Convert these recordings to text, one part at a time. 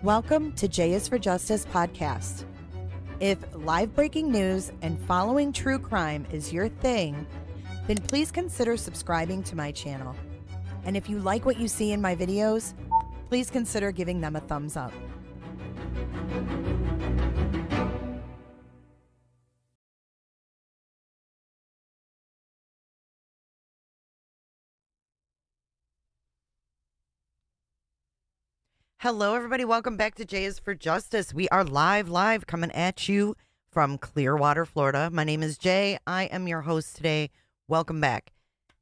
Welcome to J is for Justice podcast. If live breaking news and following true crime is your thing, then please consider subscribing to my channel. And if you like what you see in my videos, please consider giving them a thumbs up. Hello, everybody. Welcome back to J is for Justice. We are live coming at you from Clearwater, Florida. My name is Jay. I am your host today. Welcome back.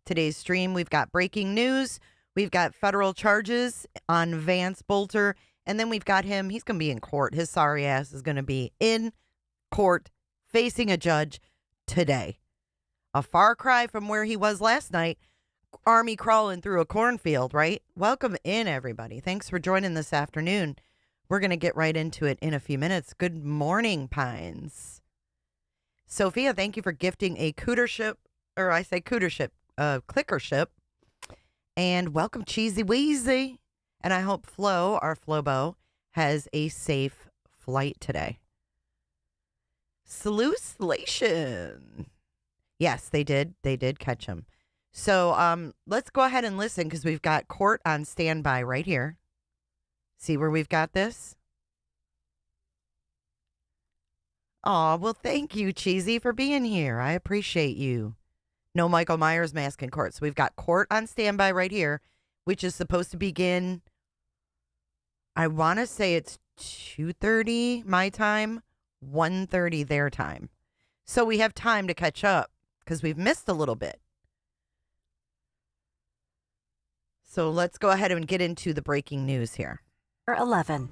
Today's stream, we've got breaking news. We've got federal charges on Vance Boelter. And then we've got him. He's going to be in court. His sorry ass is going to be in court facing a judge today. A far cry from where he was last night. Army crawling through a cornfield, right? Welcome in, everybody. Thanks for joining this afternoon. We're going to get right into it in a few minutes. Good morning, Pines. Sophia, thank you for gifting a cootership, or I say cootership, clickership. And welcome, Cheesy Weezy. And I hope Flo, our Flobo, has a safe flight today. Salutations. Yes, they did. They did catch him. So let's go ahead and listen because we've got court on standby right here. See where we've got this? Oh, well, thank you, Cheesy, for being here. I appreciate you. No Michael Myers mask in court. So we've got court on standby right here, which is supposed to begin, I want to say it's 2:30 my time, 1:30 their time. So we have time to catch up because we've missed a little bit. So let's go ahead and get into the breaking news here. 11.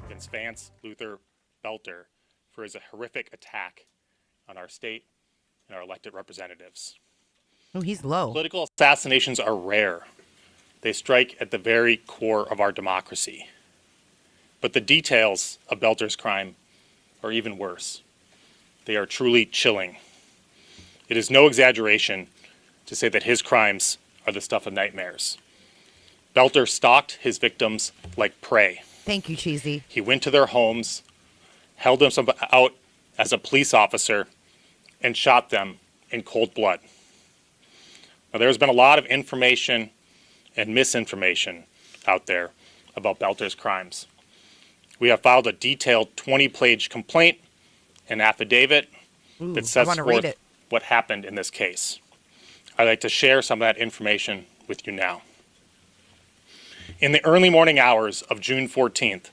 Against Vance Boelter for his horrific attack on our state and our elected representatives. Oh, he's low. Political assassinations are rare. They strike at the very core of our democracy. But the details of Boelter's crime are even worse. They are truly chilling. It is no exaggeration to say that his crimes are the stuff of nightmares. Boelter stalked his victims like prey. Thank you, Cheesy. He went to their homes, held them out as a police officer, and shot them in cold blood. Now, there's been a lot of information and misinformation out there about Boelter's crimes. We have filed a detailed 20-page complaint and affidavit that sets forth what happened in this case. I'd like to share some of that information with you now. In the early morning hours of June 14th,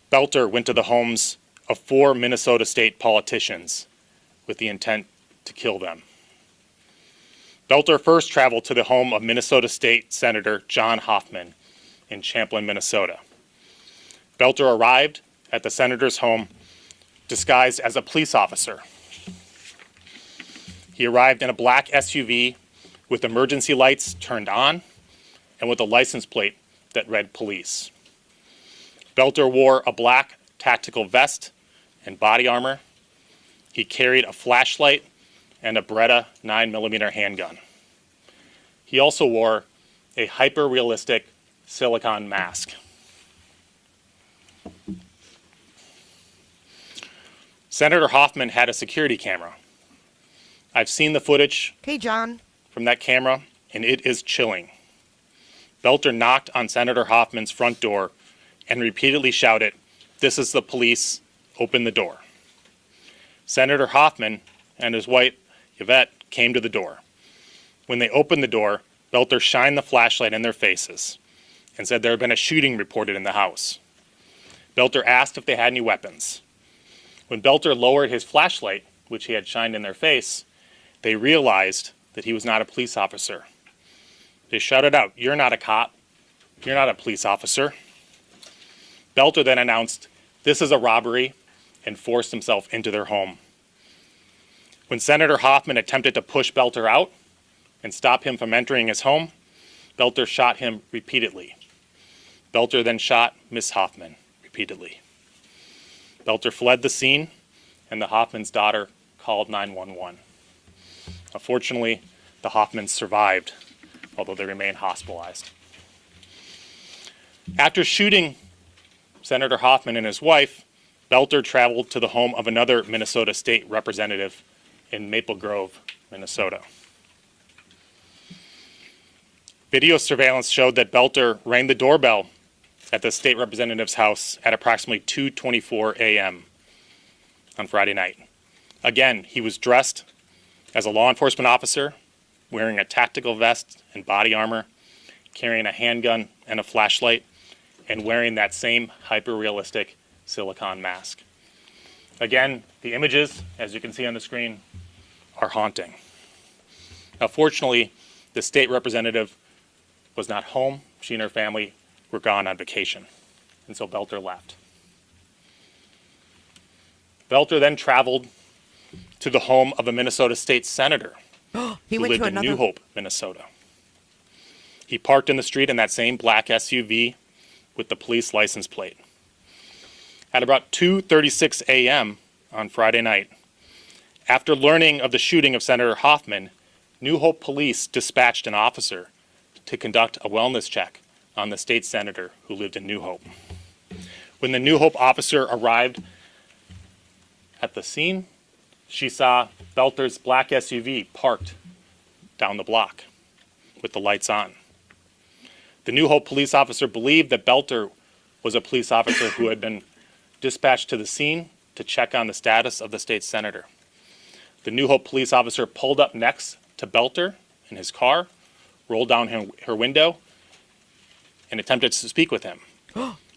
Boelter went to the homes of 4 Minnesota state politicians with the intent to kill them. Boelter first traveled to the home of Minnesota State Senator John Hoffman in Champlin, Minnesota. Boelter arrived at the senator's home disguised as a police officer. He arrived in a black SUV with emergency lights turned on and with a license plate that read police. Boelter wore a black tactical vest and body armor. He carried a flashlight and a Beretta 9mm handgun. He also wore a hyper-realistic silicone mask. Senator Hoffman had a security camera. I've seen the footage from that camera, and it is chilling. Boelter knocked on Senator Hoffman's front door and repeatedly shouted, "This is the police, open the door." Senator Hoffman and his wife, Yvette, came to the door. When they opened the door, Boelter shined the flashlight in their faces and said there had been a shooting reported in the house. Boelter asked if they had any weapons. When Boelter lowered his flashlight which he had shined in their face, they realized that he was not a police officer. They shouted out, "You're not a cop. You're not a police officer." Boelter then announced, "This is a robbery," and forced himself into their home. When Senator Hoffman attempted to push Boelter out and stop him from entering his home, Boelter shot him repeatedly. Boelter then shot Miss Hoffman repeatedly. Boelter fled the scene, and the Hoffman's daughter called 911. Unfortunately, the Hoffmans survived, although they remain hospitalized. After shooting Senator Hoffman and his wife, Boelter traveled to the home of another Minnesota state representative in Maple Grove, Minnesota. Video surveillance showed that Boelter rang the doorbell at the state representative's house at approximately 2:24 a.m. on Friday night. Again, he was dressed as a law enforcement officer, wearing a tactical vest and body armor, carrying a handgun and a flashlight, and wearing that same hyper-realistic silicone mask. Again, the images, as you can see on the screen, are haunting. Now, fortunately, the state representative was not home. She and her family were gone on vacation, and so Boelter left. Boelter then traveled to the home of a Minnesota state senator He who went lived to in another. New Hope, Minnesota. He parked in the street in that same black SUV with the police license plate. At about 2:36 a.m. on Friday night, after learning of the shooting of Senator Hoffman, New Hope police dispatched an officer to conduct a wellness check on the state senator who lived in New Hope. When the New Hope officer arrived at the scene, she saw Boelter's black SUV parked down the block with the lights on. The New Hope police officer believed that Boelter was a police officer who had been dispatched to the scene to check on the status of the state senator. The New Hope police officer pulled up next to Boelter in his car, rolled down her window, and attempted to speak with him.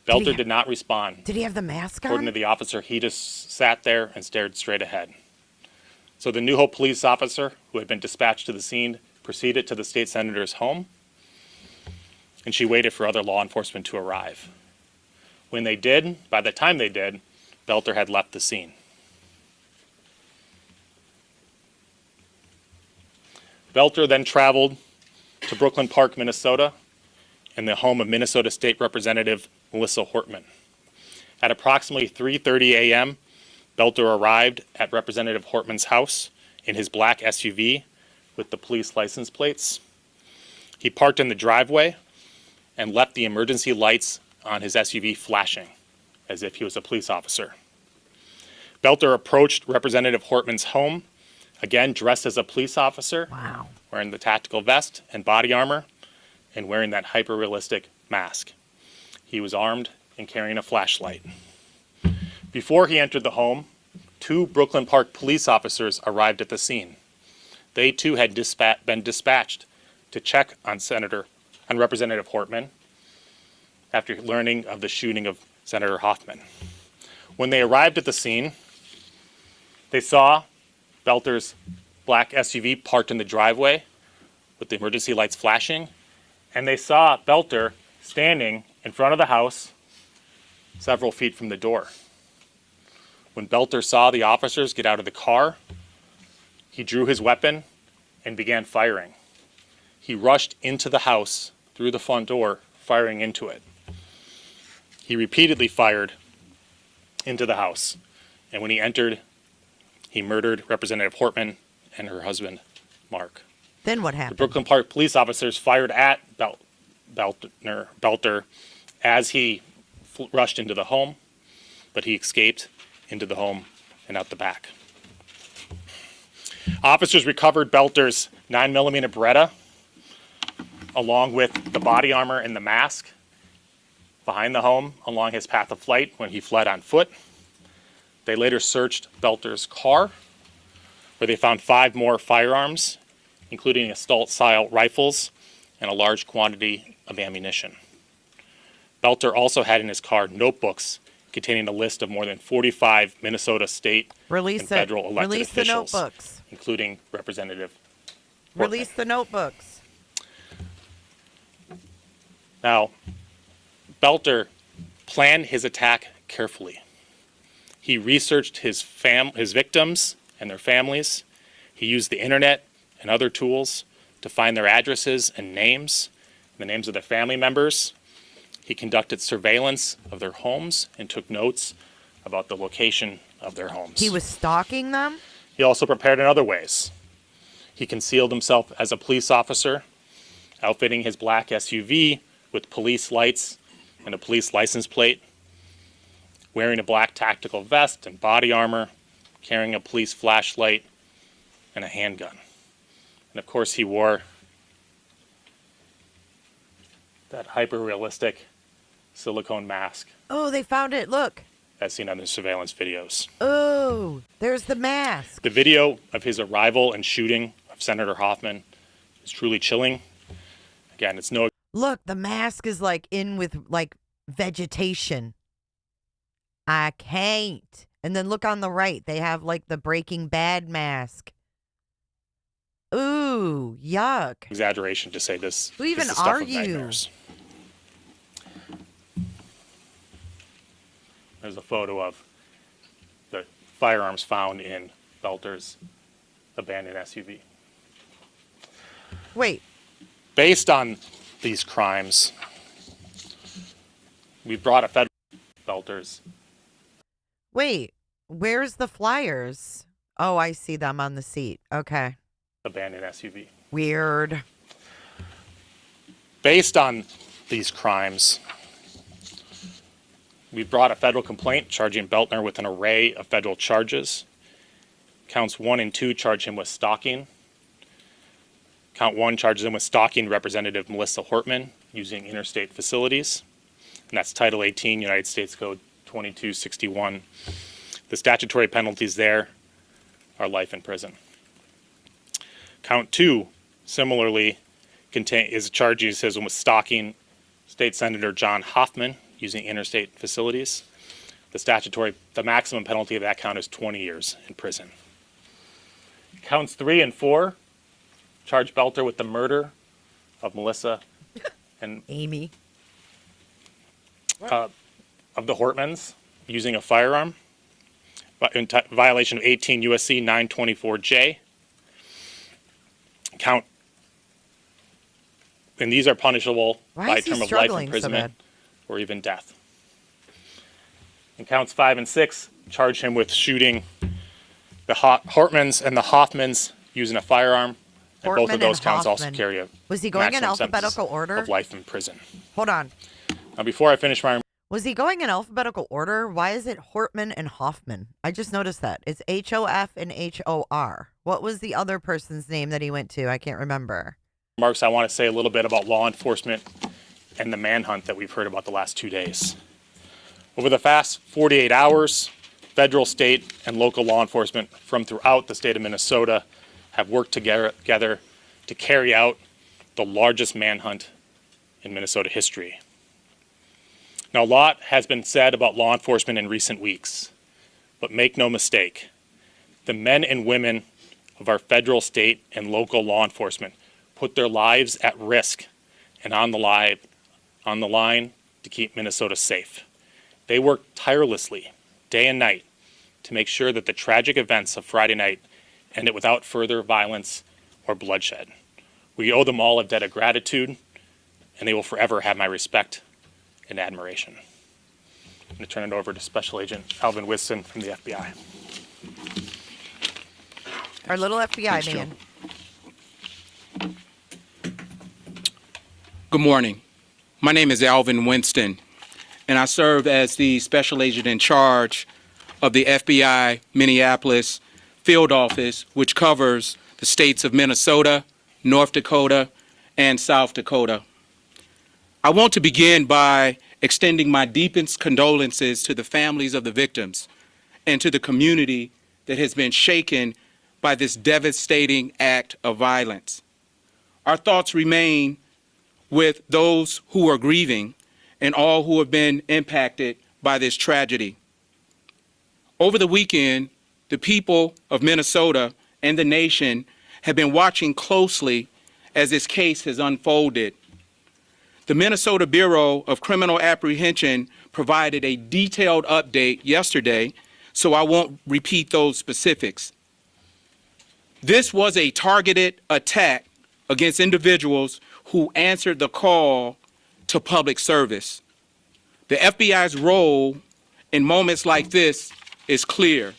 Boelter did not respond. Did he have the mask According to on? the officer, he just sat there and stared straight ahead. So the New Hope police officer, who had been dispatched to the scene, proceeded to the state senator's home, and she waited for other law enforcement to arrive. When they did, by the time they did, Boelter had left the scene. Boelter then traveled to Brooklyn Park, Minnesota, in the home of Minnesota State Representative Melissa Hortman. At approximately 3:30 a.m., Boelter arrived at Representative Hortman's house in his black SUV with the police license plates. He parked in the driveway and left the emergency lights on his SUV flashing, as if he was a police officer. Boelter approached Representative Hortman's home, again dressed as a police officer, Wow. wearing the tactical vest and body armor, and wearing that hyper-realistic mask. He was armed and carrying a flashlight. Before he entered the home, 2 Brooklyn Park police officers arrived at the scene. They too had been dispatched to check on Representative Hortman after learning of the shooting of Senator Hoffman. When they arrived at the scene, they saw Boelter's black SUV parked in the driveway with the emergency lights flashing, and they saw Boelter standing in front of the house several feet from the door. When Boelter saw the officers get out of the car, he drew his weapon and began firing. He rushed into the house through the front door, firing into it. He repeatedly fired into the house, and when he entered, he murdered Representative Hortman and her husband, Mark. Then what The happened? Brooklyn Park police officers fired at Boelter as he rushed into the home, but he escaped into the home and out the back. Officers recovered Boelter's 9mm Beretta, along with the body armor and the mask, behind the home along his path of flight when he fled on foot. They later searched Boelter's car, where they found 5 more firearms, including assault-style rifles and a large quantity of ammunition. Boelter also had in his car notebooks containing a list of more than 45 Minnesota state Release and it. federal elected Release the officials, notebooks. including Representative Portman. Release the notebooks. Now, Boelter planned his attack carefully. He researched his victims and their families. He used the internet and other tools to find their addresses and names, the names of their family members. He conducted surveillance of their homes and took notes about the location of their homes. He was stalking them? He also prepared in other ways. He concealed himself as a police officer, outfitting his black SUV with police lights and a police license plate, wearing a black tactical vest and body armor, carrying a police flashlight and a handgun. And of course he wore that hyper-realistic silicone mask Oh, they found it. Look. as seen on the surveillance videos. Oh, there's the mask. The video of his arrival and shooting of Senator Hoffman is truly chilling. Again, it's no Look, the mask is like in with like vegetation. I can't. And then look on the right. They have like the Breaking Bad mask. Ooh, yuck. exaggeration to say this. Who even this is stuff are of you? nightmares. There's a photo of the firearms found in Boelter's abandoned SUV. Wait, Based on these crimes, we brought a federal Boelter's wait. Where's the flyers? Oh, I see them on the seat. Okay. abandoned SUV. Weird. Based on these crimes, we brought a federal complaint charging Boelter with an array of federal charges. Counts 1 and 2 charge him with stalking. Count 1 charges him with stalking Representative Melissa Hortman using interstate facilities. And that's Title 18, United States Code 2261. The statutory penalties there are life in prison. Count 2, similarly, charges him with stalking State Senator John Hoffman using interstate facilities. The maximum penalty of that count is 20 years in prison. Counts 3 and 4 charge Boelter with the murder of Melissa and Amy. of the Hortmans using a firearm in violation of 18 U.S.C. 924J. And these are punishable Why by a is he term of life struggling so imprisonment bad? or even death. And counts 5 and 6 charge him with shooting the Hortmans and the Hoffmans using a firearm. And both Hortman of those and counts also Hoffman. carry a Was he going in maximum sentence alphabetical order? of life in prison. Hold on. Now, before I finish my Was he going in alphabetical order? Why is it Hortman and Hoffman? I just noticed that. It's H-O-F and H-O-R. What was the other person's name that he went to? I can't remember. remarks, I want to say a little bit about law enforcement and the manhunt that we've heard about the last 2 days. Over the past 48 hours, federal, state, and local law enforcement from throughout the state of Minnesota have worked together to carry out the largest manhunt in Minnesota history. Now, a lot has been said about law enforcement in recent weeks, but make no mistake, the men and women of our federal, state, and local law enforcement put their lives at risk and on the line to keep Minnesota safe. They work tirelessly, day and night, to make sure that the tragic events of Friday night ended without further violence or bloodshed. We owe them all a debt of gratitude, and they will forever have my respect and admiration. I'm going to turn it over to Special Agent Alvin Whitson from the FBI. Our little FBI Thanks, man. Joe. Good morning. My name is Alvin Winston, and I serve as the Special Agent in charge of the FBI Minneapolis Field Office, which covers the states of Minnesota, North Dakota, and South Dakota. I want to begin by extending my deepest condolences to the families of the victims and to the community that has been shaken by this devastating act of violence. Our thoughts remain with those who are grieving and all who have been impacted by this tragedy. Over the weekend, the people of Minnesota and the nation have been watching closely as this case has unfolded. The Minnesota Bureau of Criminal Apprehension provided a detailed update yesterday, so I won't repeat those specifics. This was a targeted attack against individuals who answered the call to public service. The FBI's role in moments like this is clear: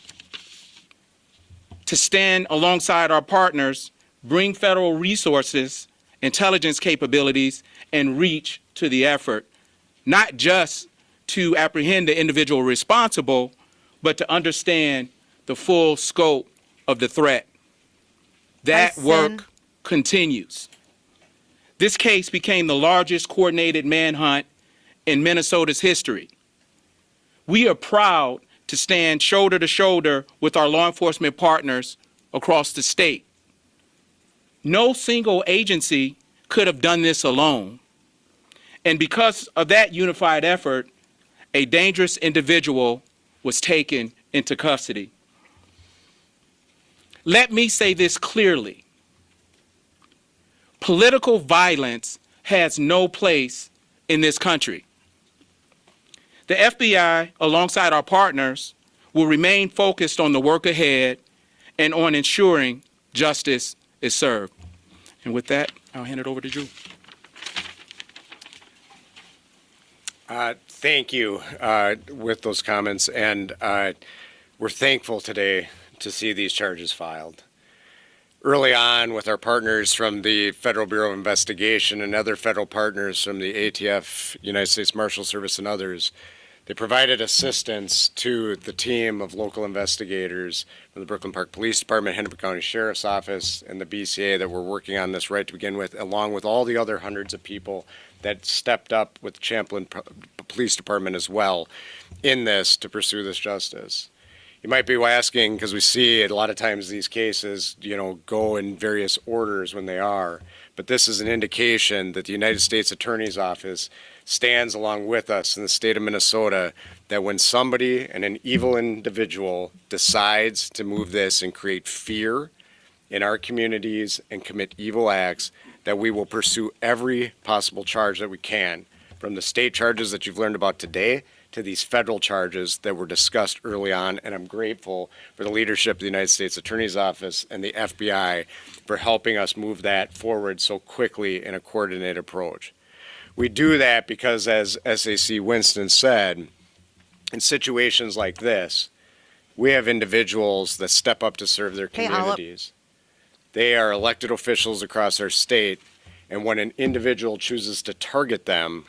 to stand alongside our partners, bring federal resources, intelligence capabilities, and reach to the effort, not just to apprehend the individual responsible, but to understand the full scope of the threat. That work continues. This case became the largest coordinated manhunt in Minnesota's history. We are proud to stand shoulder to shoulder with our law enforcement partners across the state. No single agency could have done this alone. And because of that unified effort, a dangerous individual was taken into custody. Let me say this clearly. Political violence has no place in this country. The FBI, alongside our partners, will remain focused on the work ahead and on ensuring justice is served. And with that, I'll hand it over to Drew. Thank you with those comments, and we're thankful today to see these charges filed. Early on, with our partners from the Federal Bureau of Investigation and other federal partners from the ATF, United States Marshal Service, and others, they provided assistance to the team of local investigators from the Brooklyn Park Police Department, Hennepin County Sheriff's Office, and the BCA that were working on this right to begin with, along with all the other hundreds of people that stepped up with the Champlain Police Department as well in this to pursue this justice. You might be asking, because we see it a lot of times these cases, go in various orders when they are, but this is an indication that the United States Attorney's Office stands along with us in the state of Minnesota, that when somebody and an evil individual decides to move this and create fear in our communities and commit evil acts, that we will pursue every possible charge that we can, from the state charges that you've learned about today to these federal charges that were discussed early on. And I'm grateful for the leadership of the United States Attorney's Office and the FBI for helping us move that forward so quickly in a coordinated approach. We do that because, as SAC Winston said, in situations like this, we have individuals that step up to serve their communities. They are elected officials across our state, and when an individual chooses to target them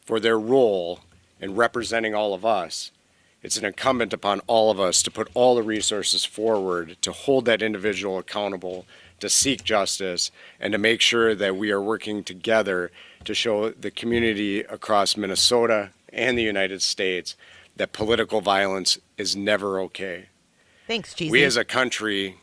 for their role in representing all of us, it's an incumbent upon all of us to put all the resources forward to hold that individual accountable, to seek justice, and to make sure that we are working together to show the community across Minnesota and the United States that political violence is never okay. Thanks, Jesus. We as a country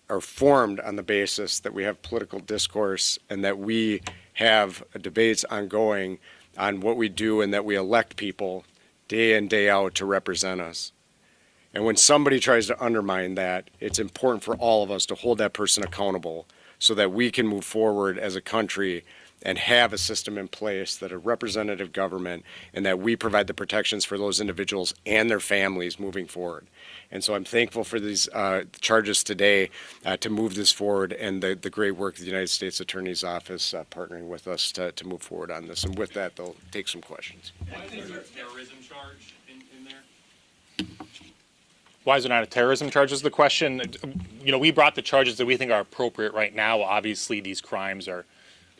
are formed on the basis that we have political discourse and that we have debates ongoing on what we do, and that we elect people day in, day out to represent us. And when somebody tries to undermine that, it's important for all of us to hold that person accountable so that we can move forward as a country and have a system in place that a representative government, and that we provide the protections for those individuals and their families moving forward. And so I'm thankful for these charges today to move this forward, and the great work of the United States Attorney's Office partnering with us to move forward on this. And with that, they'll take some questions. Why is there a terrorism charge in there? Why is there not a terrorism charge is the question. We brought the charges that we think are appropriate right now. Obviously, these crimes are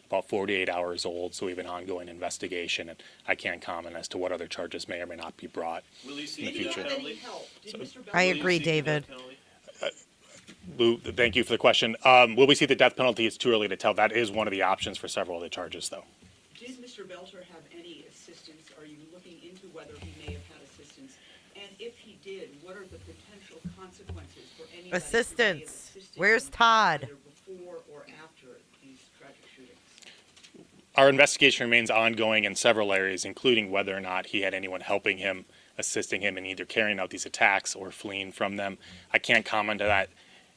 about 48 hours old, so we have an ongoing investigation, and I can't comment as to what other charges may or may not be brought in the future. I agree, David. Lou, thank you for the question. Will we see the death penalty? It's too early to tell. That is one of the options for several of the charges, though. Did Mr. Boelter have any assistance? Are you looking into whether he may have had assistance? And if he did, what are the potential consequences for any Assistance. Where's Todd? either before or after these tragic shootings? Our investigation remains ongoing in several areas, including whether or not he had anyone helping him, assisting him in either carrying out these attacks or fleeing from them. I can't comment on that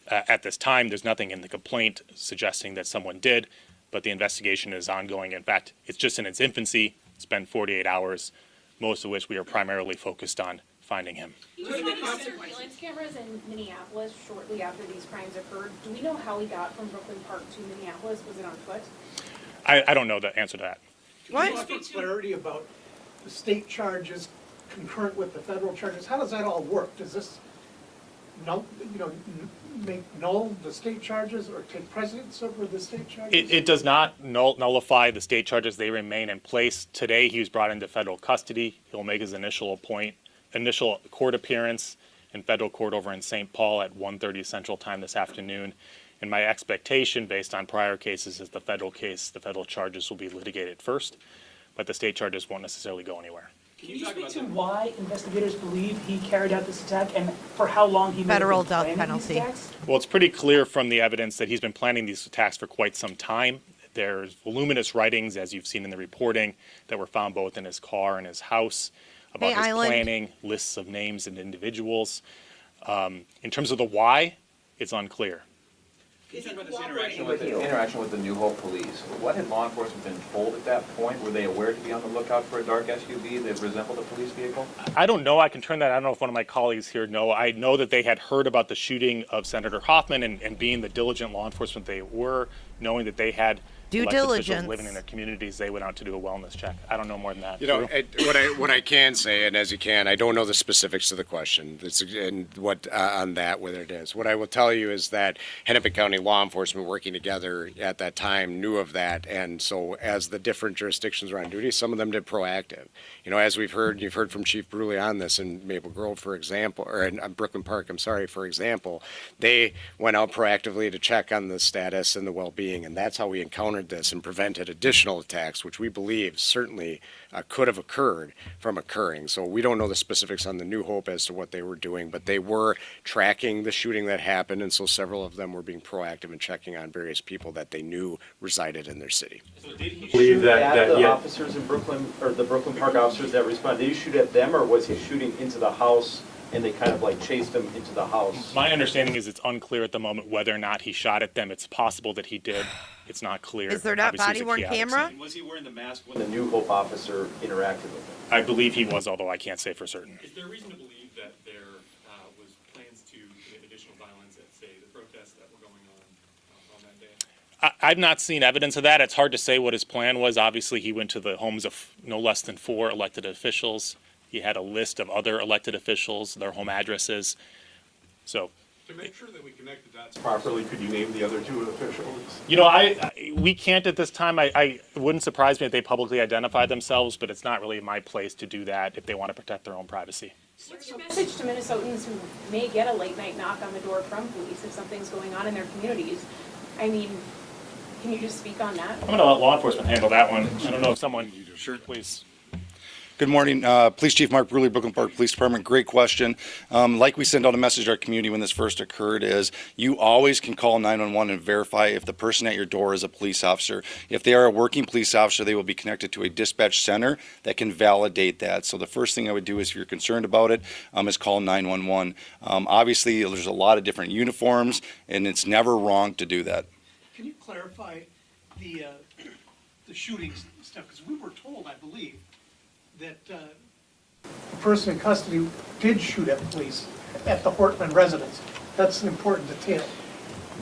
at this time. There's nothing in the complaint suggesting that someone did, but the investigation is ongoing. In fact, it's just in its infancy. It's been 48 hours, most of which we are primarily focused on finding him. He was on surveillance cameras in Minneapolis shortly after these crimes occurred. Do we know how he got from Brooklyn Park to Minneapolis? Was it on foot? I don't know the answer to that. What? Can you offer clarity about the state charges concurrent with the federal charges? How does that all work? Does this make null the state charges or take precedence over the state charges? It does not nullify the state charges. They remain in place. Today, he was brought into federal custody. He'll make his initial court appearance in federal court over in St. Paul at 1:30 Central Time this afternoon. And my expectation, based on prior cases, is the federal charges will be litigated first, but the state charges won't necessarily go anywhere. Can you speak to why investigators believe he carried out this attack and for how long he may have Federal been death planning these penalty. attacks? Well, it's pretty clear from the evidence that he's been planning these attacks for quite some time. There's voluminous writings, as you've seen in the reporting, that were found both in his car and his house about Hey, his Island. planning, lists of names and individuals. In terms of the why, it's unclear. Is he About this cooperating with you? interaction with the New Hope police. What had law enforcement been told at that point? Were they aware to be on the lookout for a dark SUV that resembled a police vehicle? I don't know. I can turn that. I don't know if one of my colleagues here know. I know that they had heard about the shooting of Senator Hoffman and being the diligent law enforcement they were, knowing that they had Due elected officials diligence. living in their communities, they went out to do a wellness check. I don't know more than that. You know, what I can say, and as you can, I don't know the specifics of the question, and what on that, whether it is. What I will tell you is that Hennepin County law enforcement working together at that time knew of that, and so as the different jurisdictions were on duty, some of them did proactive. You know, as you've heard from Chief Bruley on this in Maple Grove, for example, or in Brooklyn Park, for example, they went out proactively to check on the status and the well-being, and that's how we encountered this and prevented additional attacks, which we believe certainly could have occurred from occurring. So we don't know the specifics on the New Hope as to what they were doing, but they were tracking the shooting that happened, and so several of them were being proactive and checking on various people that they knew resided in their city. Believe that the yeah. officers in Brooklyn, or the Brooklyn Park officers that responded, did he shoot at them, or was he shooting into the house and they kind of like chased him into the house? My understanding is it's unclear at the moment whether or not he shot at them. It's possible that he did. It's not clear. Is there not Obviously, it's a body-worn chaotic camera? scene. Was he wearing the mask when the New Hope officer interacted with him? I believe he was, although I can't say for certain. Is there reason to believe that there was plans to commit additional violence at, say, the protests that were going on that day? I've not seen evidence of that. It's hard to say what his plan was. Obviously, he went to the homes of no less than 4 elected officials. He had a list of other elected officials, their home addresses. So, To make sure that we connect the dots properly, could you name the other 2 officials? you know, we can't at this time. It wouldn't surprise me if they publicly identify themselves, but it's not really my place to do that if they want to protect their own privacy. What's your message to Minnesotans who may get a late night knock on the door from police if something's going on in their communities? I mean, can you just speak on that? I'm going to let law enforcement handle that one. I don't know if someone, Sure. please. Good morning, Police Chief Mark Bruley, Brooklyn Park Police Department. Great question. Like we sent out a message to our community when this first occurred is you always can call 911 and verify if the person at your door is a police officer. If they are a working police officer, they will be connected to a dispatch center that can validate that. So the first thing I would do is if you're concerned about it, is call 911. Obviously, there's a lot of different uniforms, and it's never wrong to do that. Can you clarify the shooting stuff? Because we were told, I believe, that the person in custody did shoot at police at the Hortman residence. That's an important detail.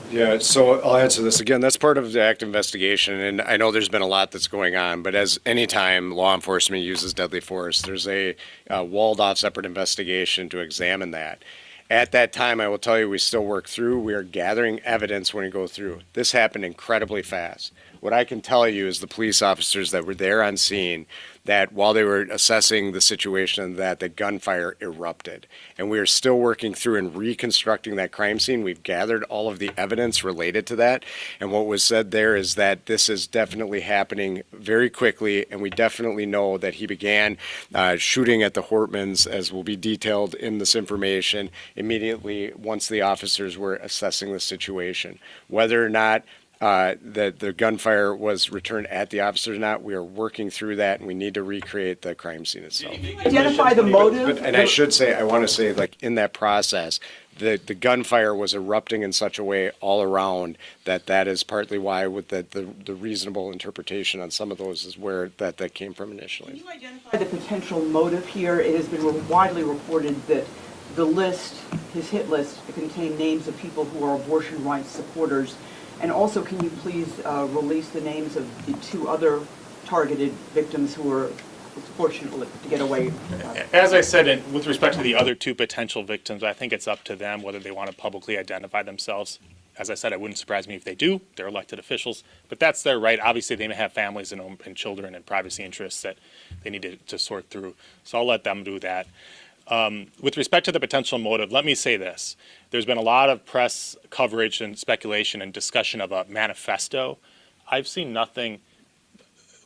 Yeah, so I'll answer this again. That's part of the ACT investigation, and I know there's been a lot that's going on, but as any time law enforcement uses deadly force, there's a walled-off separate investigation to examine that. At that time, I will tell you, we still work through. We are gathering evidence when we go through. This happened incredibly fast. What I can tell you is the police officers that were there on scene, that while they were assessing the situation, that the gunfire erupted. And we are still working through and reconstructing that crime scene. We've gathered all of the evidence related to that. And what was said there is that this is definitely happening very quickly. And we definitely know that he began shooting at the Hortmans, as will be detailed in this information, immediately once the officers were assessing the situation. Whether or not that the gunfire was returned at the officer or not. We are working through that, and we need to recreate the crime scene itself. Identify the motive? And I should say, I want to say, like, in that process, the gunfire was erupting in such a way all around that is partly why with the reasonable interpretation on some of those is where that came from initially. Can you identify the potential motive here? It has been widely reported that the list, his hit list, contained names of people who are abortion rights supporters. And also, can you please release the names of the 2 other targeted victims who were fortunate to get away? As I said, with respect to the other 2 potential victims, I think it's up to them whether they want to publicly identify themselves. As I said, it wouldn't surprise me if they do. They're elected officials, but that's their right. Obviously, they may have families and children and privacy interests that they need to sort through. So I'll let them do that. With respect to the potential motive, let me say this. There's been a lot of press coverage and speculation and discussion of a manifesto. I've seen nothing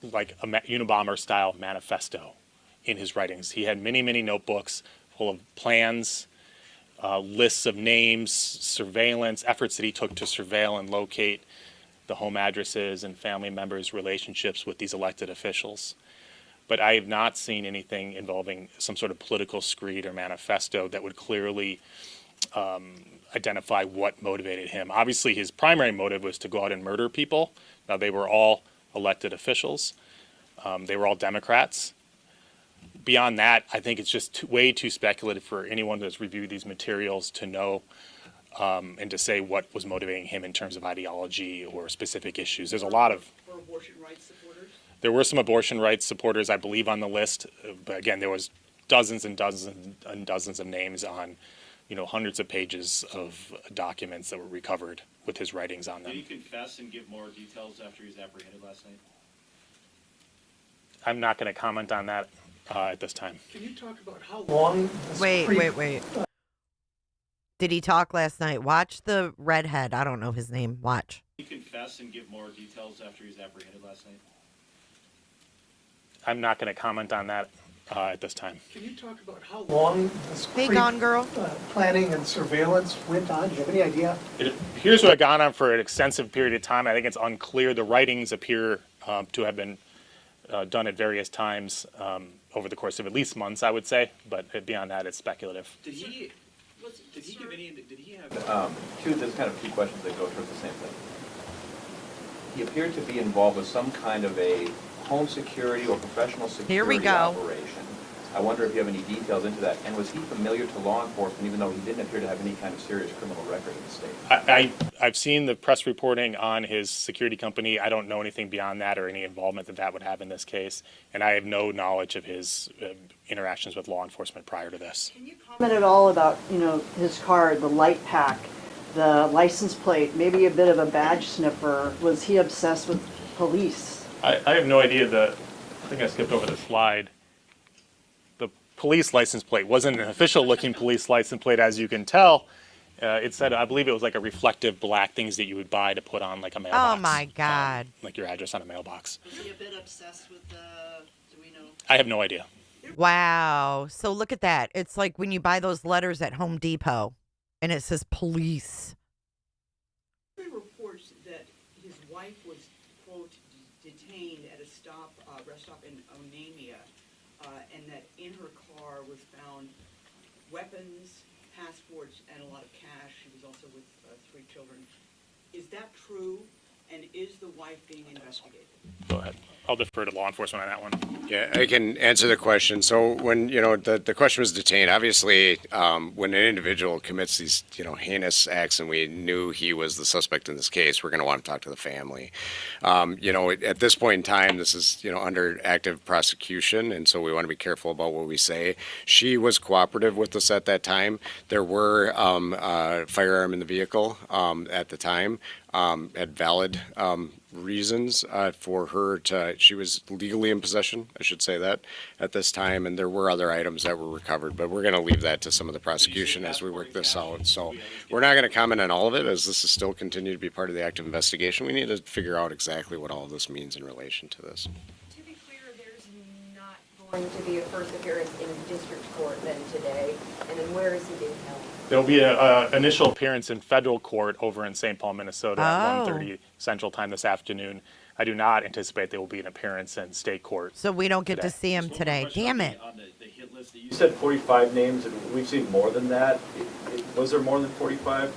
like a Unabomber-style manifesto in his writings. He had many, many notebooks full of plans, lists of names, surveillance, efforts that he took to surveil and locate the home addresses and family members' relationships with these elected officials. But I have not seen anything involving some sort of political screed or manifesto that would clearly identify what motivated him. Obviously, his primary motive was to go out and murder people. Now, they were all elected officials. They were all Democrats. Beyond that, I think it's just way too speculative for anyone that's reviewed these materials to know and to say what was motivating him in terms of ideology or specific issues. There's a lot of... For abortion rights supporters? There were some abortion rights supporters, I believe, on the list. But again, there was dozens and dozens and dozens of names on, hundreds of pages of documents that were recovered with his writings on them. Did he confess and give more details after he was apprehended last night? I'm not going to comment on that at this time. Can you talk about how long this Wait. Did he talk last night? Watch the redhead. I don't know his name. Watch. Did he confess and give more details after he was apprehended last night? I'm not going to comment on that at this time. Can you talk about how long this Hey, gone girl. planning and surveillance went on? Do you have any idea? It appears to have gone on for an extensive period of time. I think it's unclear. The writings appear to have been done at various times over the course of at least months, I would say. But beyond that, it's speculative. Did he have there's kind of 2 questions that go towards the same thing. He appeared to be involved with some kind of a home security or professional security Here we go. operation. I wonder if you have any details into that. And was he familiar to law enforcement, even though he didn't appear to have any kind of serious criminal record in the state? I've seen the press reporting on his security company. I don't know anything beyond that or any involvement that would have in this case. And I have no knowledge of his interactions with law enforcement prior to this. Can you comment at all about, his car, the light pack, the license plate, maybe a bit of a badge sniffer? Was he obsessed with police? I have no idea. I think I skipped over the slide. The police license plate wasn't an official-looking police license plate, as you can tell. It said, I believe it was like a reflective black things that you would buy to put on like a mailbox. Oh my God. Like your address on a mailbox. Was he a bit obsessed with do we know? I have no idea. Wow. So look at that. It's like when you buy those letters at Home Depot and it says police. There are reports that his wife was, quote, detained at a rest stop in Onamia, and that in her car was found weapons, passports, and a lot of cash. She was also with 3 children. Is that true? And is the wife being investigated? Go ahead. I'll defer to law enforcement on that one. Yeah, I can answer the question. So when, the question was detained, obviously, when an individual commits these, heinous acts and we knew he was the suspect in this case, we're going to want to talk to the family. At this point in time, this is, under active prosecution, and so we want to be careful about what we say. She was cooperative with us at that time. There were a firearm in the vehicle at the time. Had valid reasons for her she was legally in possession, I should say that, at this time, and there were other items that were recovered, but we're going to leave that to some of the prosecution as we work this out. So we're not going to comment on all of it, as this is still continue to be part of the active investigation. We need to figure out exactly what all of this means in relation to this. To be clear, there's not going to be a first appearance in district court then today, and then where is he being held? There'll be an initial appearance in federal court over in St. Paul, Minnesota at 1:30 Central Time this afternoon. I do not anticipate there will be an appearance in state court. So we don't get to today. see him today. Damn it. On the hit list, you said 45 names, and we've seen more than that. Was there more than 45?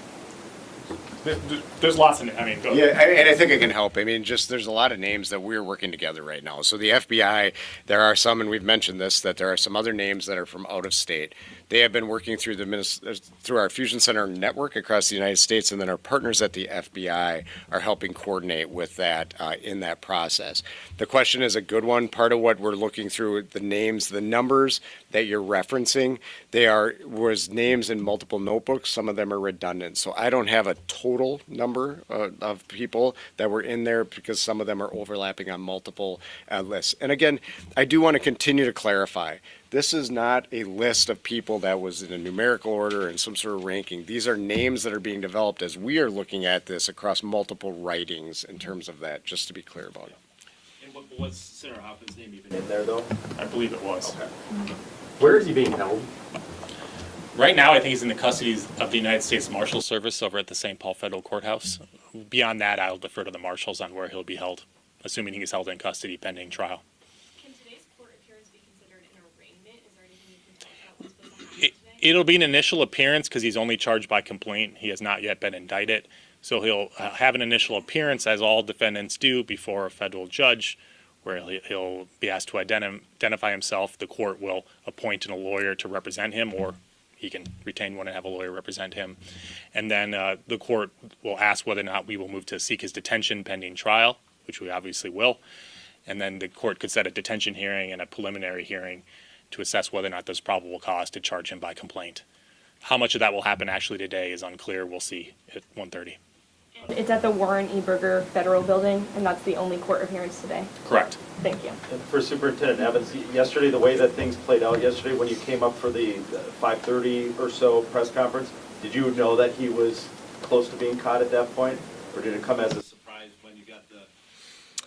There's lots of, go. Yeah, and I think it can help. I mean, just there's a lot of names that we're working together right now. So the FBI, there are some, and we've mentioned this, that there are some other names that are from out of state. They have been working through through our Fusion Center network across the United States, and then our partners at the FBI are helping coordinate with that in that process. The question is a good one. Part of what we're looking through, the names, the numbers that you're referencing, was names in multiple notebooks. Some of them are redundant. So I don't have a total number of people that were in there because some of them are overlapping on multiple lists. And again, I do want to continue to clarify. This is not a list of people that was in a numerical order and some sort of ranking. These are names that are being developed as we are looking at this across multiple writings in terms of that, just to be clear about it. And was Senator Hoffman's name even in there, though? I believe it was. Okay. Where is he being held? Right now, I think he's in the custody of the United States Marshal Service over at the St. Paul Federal Courthouse. Beyond that, I'll defer to the marshals on where he'll be held, assuming he's held in custody pending trial. Can today's court appearance be considered an arraignment? Is there anything you can talk about what's supposed to happen today? It'll be an initial appearance because he's only charged by complaint. He has not yet been indicted. So he'll have an initial appearance, as all defendants do, before a federal judge, where he'll be asked to identify himself. The court will appoint a lawyer to represent him, or he can retain one and have a lawyer represent him. And then the court will ask whether or not we will move to seek his detention pending trial, which we obviously will. And then the court could set a detention hearing and a preliminary hearing to assess whether or not there's probable cause to charge him by complaint. How much of that will happen actually today is unclear. We'll see at 1:30. It's at the Warren E. Berger Federal Building, and that's the only court appearance today. Correct. Thank you. And for Superintendent Evans, yesterday, the way that things played out yesterday, when you came up for the 5:30 or so press conference, did you know that he was close to being caught at that point? Or did it come as a surprise when you got the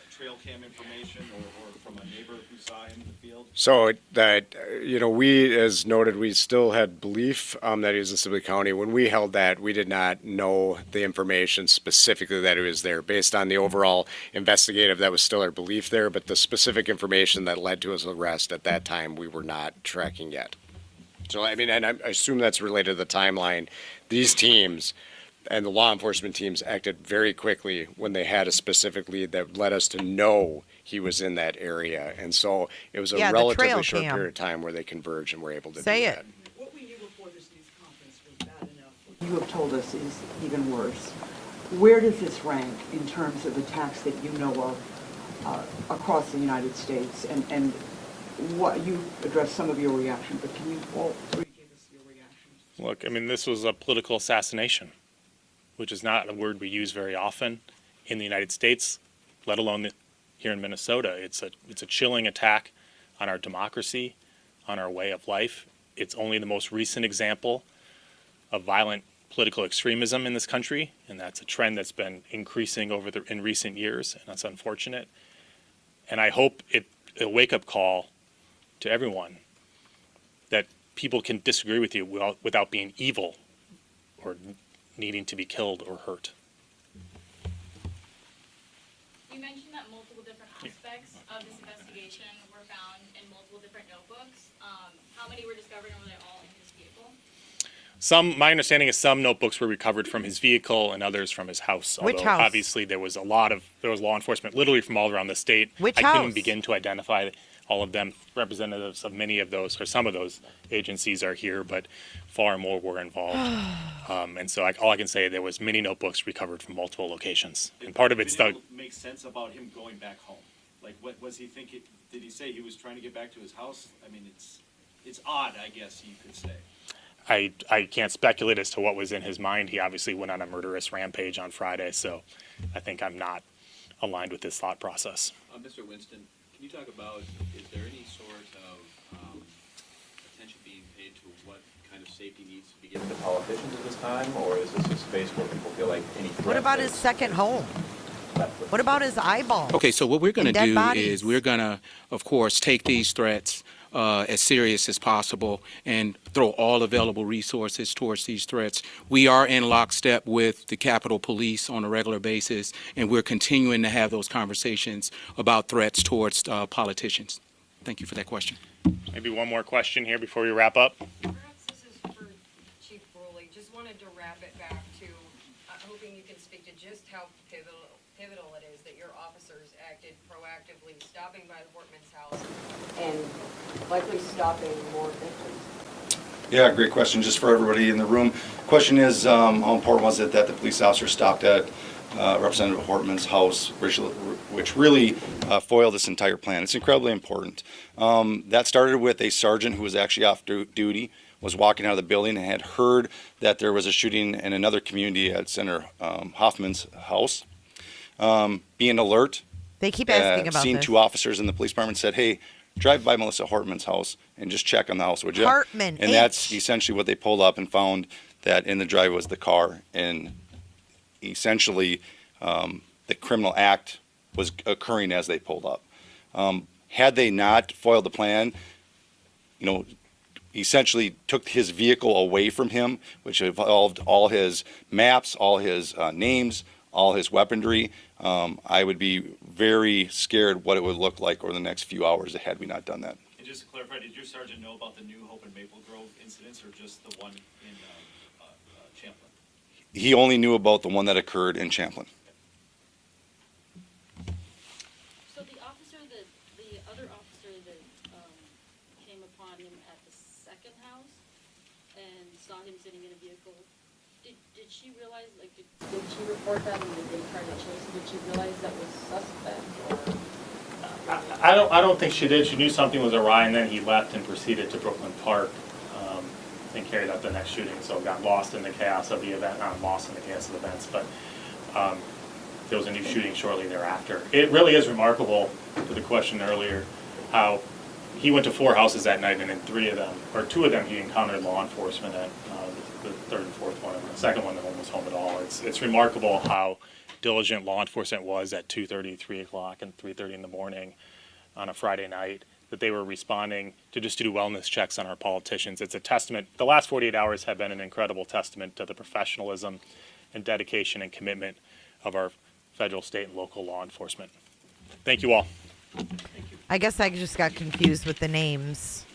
trail cam information or from a neighbor who saw him in the field? So that, we, as noted, we still had belief that he was in Sibley County. When we held that, we did not know the information specifically that he was there. Based on the overall investigative, that was still our belief there, but the specific information that led to his arrest at that time, we were not tracking yet. So, and I assume that's related to the timeline. These teams and the law enforcement teams acted very quickly when they had a specific lead that led us to know he was in that area. And so it was a relatively short period of time where they converged and were able to do that. What we knew before this news conference was bad enough. What you have told us is even worse. Where does this rank in terms of attacks that you know of across the United States? And what you addressed some of your reaction, but can you all three give us your reactions? Look, this was a political assassination, which is not a word we use very often in the United States, let alone here in Minnesota. It's a chilling attack on our democracy, on our way of life. It's only the most recent example of violent political extremism in this country, and that's a trend that's been increasing in recent years, and that's unfortunate. And I hope it's a wake-up call to everyone that people can disagree with you without being evil or needing to be killed or hurt. You mentioned that multiple different aspects of this investigation were found in multiple different notebooks. How many were discovered, and were they all in his vehicle? My understanding is some notebooks were recovered from his vehicle and others from his house. Which although house? Obviously there was law enforcement literally from all around the state. Which I house? couldn't begin to identify all of them. Representatives of many of those, or some of those agencies are here, but far more were involved. And so all I can say, there was many notebooks recovered from multiple locations. And part of it's Did it make sense about him going back home? Like, what was he thinking? Did he say he was trying to get back to his house? It's odd, I guess you could say. I can't speculate as to what was in his mind. He obviously went on a murderous rampage on Friday, so I think I'm not aligned with his thought process. Mr. Winston, can you talk about, is there any sort of attention being paid to what kind of safety needs to be given to politicians at this time, or is this a space where people feel like any threat? What about his second home? What about his eyeball? Okay, so what we're going to Dead do bodies. is we're going to, of course, take these threats as serious as possible and throw all available resources towards these threats. We are in lockstep with the Capitol Police on a regular basis, and we're continuing to have those conversations about threats towards politicians. Thank you for that question. Maybe one more question here before we wrap up. Perhaps this is for Chief Broley. Just wanted to wrap it back to, hoping you can speak to just how pivotal it is that your officers acted proactively, stopping by the Hortman's house and likely stopping more victims. Yeah, great question. Just for everybody in the room. Question is, how important was it that the police officer stopped at Representative Hortman's house, which really foiled this entire plan? It's incredibly important. That started with a sergeant who was actually off duty, was walking out of the building and had heard that there was a shooting in another community at Senator Hoffman's house. Being alert, they keep asking about seen this. 2 officers in the police department, said, hey, drive by Melissa Hartman's house and just check on the house, would you? Hartman, and that's essentially what they pulled up and found, that in the driveway was the car, and essentially the criminal act was occurring as they pulled up. Had they not foiled the plan, essentially took his vehicle away from him, which involved all his maps, all his names, all his weaponry, I would be very scared what it would look like over the next few hours had we not done that. And just to clarify, did your sergeant know about the New Hope and Maple Grove incidents, or just the one in Champlin? He only knew about the one that occurred in Champlin. So the other officer that came upon him at the second house and saw him sitting in a vehicle, did she realize, did she report that, and did they try to chase him? Did she realize that was suspect? I don't think she did. She knew something was awry, and then he left and proceeded to Brooklyn Park and carried out the next shooting. So got lost in the chaos of the event, not lost in the chaos of the events, but there was a new shooting shortly thereafter. It really is remarkable, to the question earlier, how he went to 4 houses that night, and in 3 of them, or 2 of them, he encountered law enforcement at the 3rd and 4th one, and the second one, no one was home at all. It's remarkable how diligent law enforcement was at 2:30, 3 o'clock, and 3:30 in the morning on a Friday night, that they were responding to just to do wellness checks on our politicians. It's a testament. The last 48 hours have been an incredible testament to the professionalism and dedication and commitment of our federal, state, and local law enforcement. Thank you all. I guess I just got confused with the names.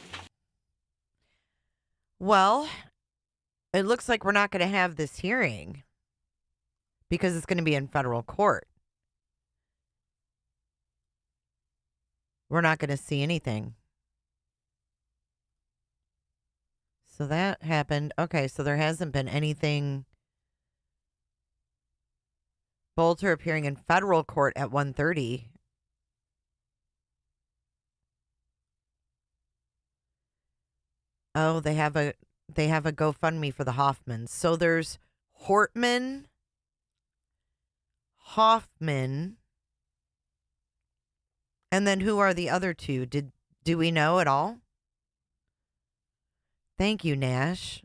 Well, it looks like we're not going to have this hearing because it's going to be in federal court. We're not going to see anything. So that happened. Okay, so there hasn't been anything. Boelter appearing in federal court at 1:30. Oh, they have a GoFundMe for the Hoffmans. So there's Hortman, Hoffman, and then who are the other 2? Do we know at all? Thank you, Nash.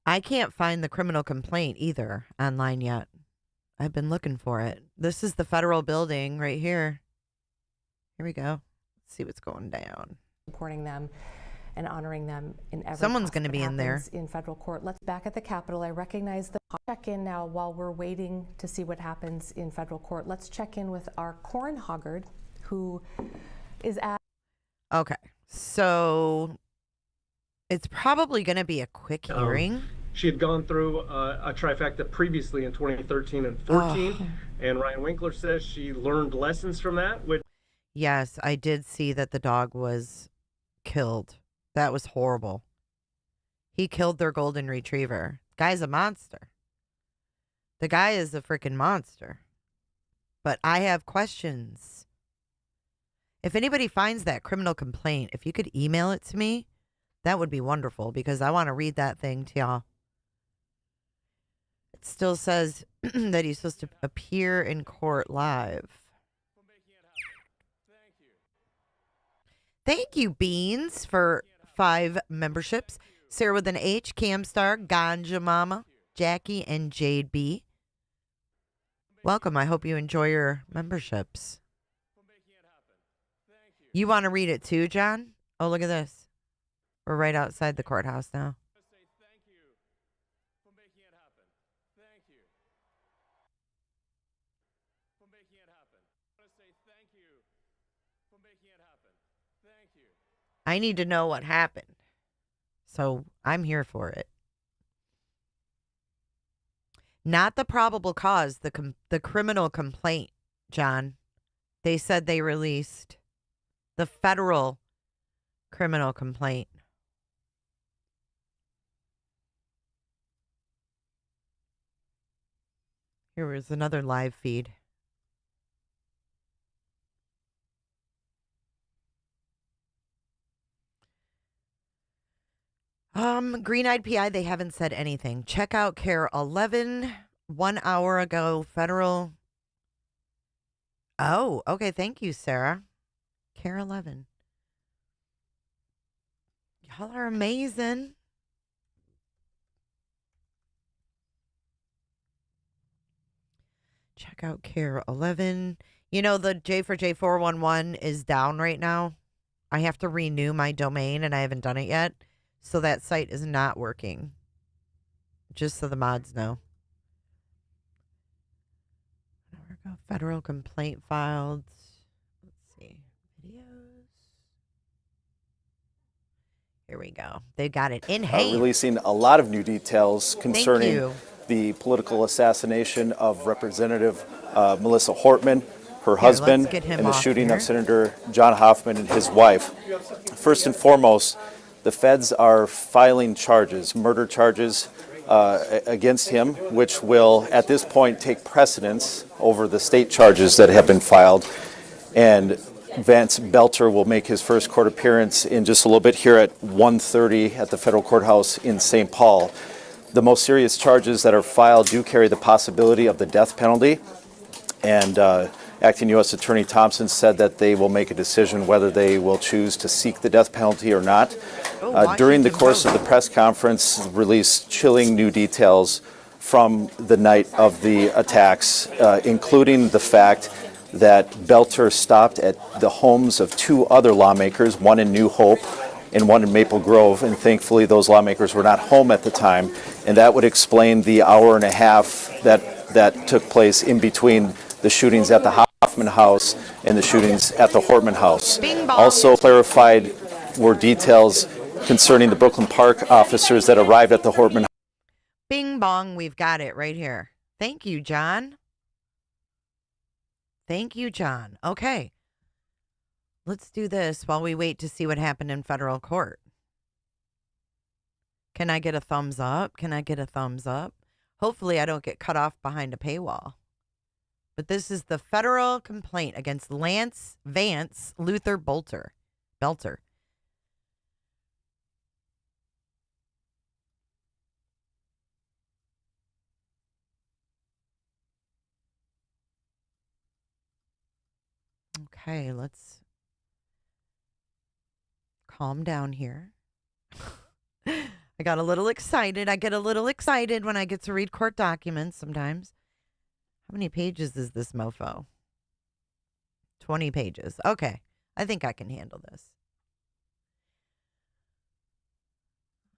I can't find the criminal complaint either online yet. I've been looking for it. This is the federal building right here. Here we go. Let's see what's going down. Supporting them and honoring them in every Someone's going to be in there. In federal court. Let's back at the Capitol. I recognize the check in now while we're waiting to see what happens in federal court. Let's check in with our Corin Hoggard, who is at. Okay, so it's probably going to be a quick hearing. She had gone through a trifecta previously in 2013 and 14, and Ryan Winkler says she learned lessons from that. Yes, I did see that the dog was killed. That was horrible. He killed their golden retriever. Guy's a monster. The guy is a freaking monster. But I have questions. If anybody finds that criminal complaint, if you could email it to me, that would be wonderful because I want to read that thing to y'all. It still says that he's supposed to appear in court live. Thank you, Beans, for 5 memberships. Sarah with an H, Camstar, Ganja Mama, Jackie, and Jade B. Welcome. I hope you enjoy your memberships. You want to read it too, John? Oh, look at this. We're right outside the courthouse now. I need to know what happened. So I'm here for it. Not the probable cause, the criminal complaint, John. They said they released the federal criminal complaint. Here was another live feed. Green-eyed PI, they haven't said anything. Check out Care 11, 1 hour ago, federal. Oh, okay. Thank you, Sarah. Care 11. Y'all are amazing. Check out Care 11. You know, the J for J411 is down right now. I have to renew my domain, and I haven't done it yet. So that site is not working. Just so the mods know. Federal complaint filed. Let's see. Videos. Here we go. They got it in hand. Releasing a lot of new details concerning you. the political assassination of Representative Melissa Hortman, her Here, husband, let's get him and the off shooting here. of Senator John Hoffman and his wife. First and foremost, the feds are filing charges, murder charges, against him, which will, at this point, take precedence over the state charges that have been filed. And Vance Boelter will make his first court appearance in just a little bit here at 1:30 at the federal courthouse in St. Paul. The most serious charges that are filed do carry the possibility of the death penalty. And Acting U.S. Attorney Thompson said that they will make a decision whether they will choose to seek the death penalty or not. During the course of the press conference, released chilling new details from the night of the attacks, including the fact that Boelter stopped at the homes of 2 other lawmakers, one in New Hope and one in Maple Grove, and thankfully those lawmakers were not home at the time, and that would explain the hour and a half that took place in between the shootings at the Hoffman house and the shootings at the Hortman house. Also clarified were details concerning the Brooklyn Park officers that arrived at the Hortman. Bing bong, we've got it right here. Thank you, John. Thank you, John. Okay. Let's do this while we wait to see what happened in federal court. Can I get a thumbs up? Can I get a thumbs up? Hopefully I don't get cut off behind a paywall. But this is the federal complaint against Vance Boelter. Okay, let's calm down here. I got a little excited. I get a little excited when I get to read court documents sometimes. How many pages is this mofo? 20 pages. Okay. I think I can handle this.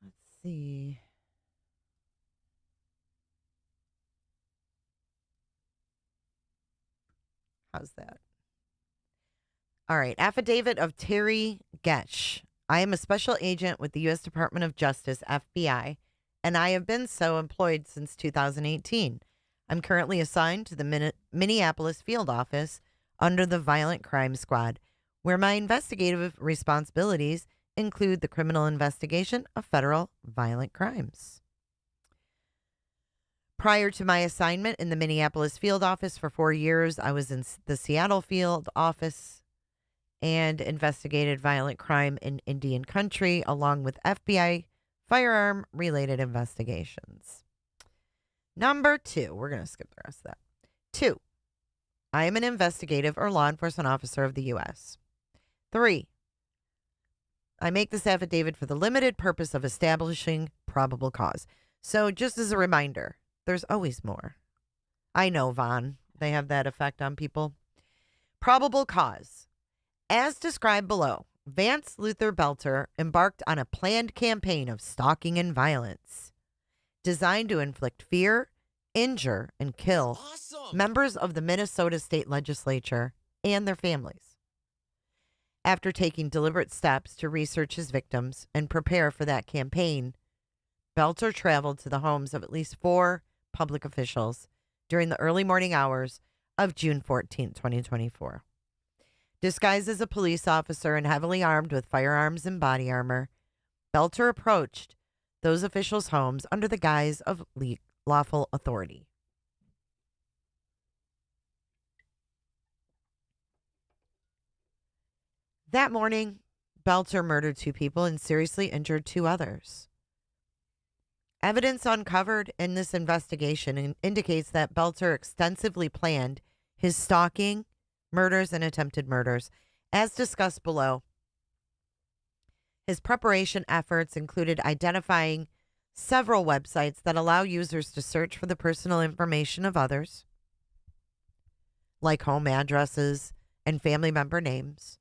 Let's see. How's that? All right. Affidavit of Terry Getsch. I am a special agent with the U.S. Department of Justice, FBI, and I have been so employed since 2018. I'm currently assigned to the Minneapolis field office under the Violent Crime Squad, where my investigative responsibilities include the criminal investigation of federal violent crimes. Prior to my assignment in the Minneapolis field office for 4 years, I was in the Seattle field office and investigated violent crime in Indian country, along with FBI firearm-related investigations. Number 2, we're going to skip the rest of that. 2, I am an investigative or law enforcement officer of the U.S. 3, I make this affidavit for the limited purpose of establishing probable cause. So just as a reminder, there's always more. I know, Vaughn. They have that effect on people. Probable cause. As described below, Vance Luther Boelter embarked on a planned campaign of stalking and violence designed to inflict fear, injure, and kill members of the Minnesota State Legislature and their families. After taking deliberate steps to research his victims and prepare for that campaign, Boelter traveled to the homes of at least 4 public officials during the early morning hours of June 14, 2024. Disguised as a police officer and heavily armed with firearms and body armor, Boelter approached those officials' homes under the guise of lawful authority. That morning, Boelter murdered 2 people and seriously injured 2 others. Evidence uncovered in this investigation indicates that Boelter extensively planned his stalking, murders, and attempted murders, as discussed below. His preparation efforts included identifying several websites that allow users to search for the personal information of others, like home addresses and family member names.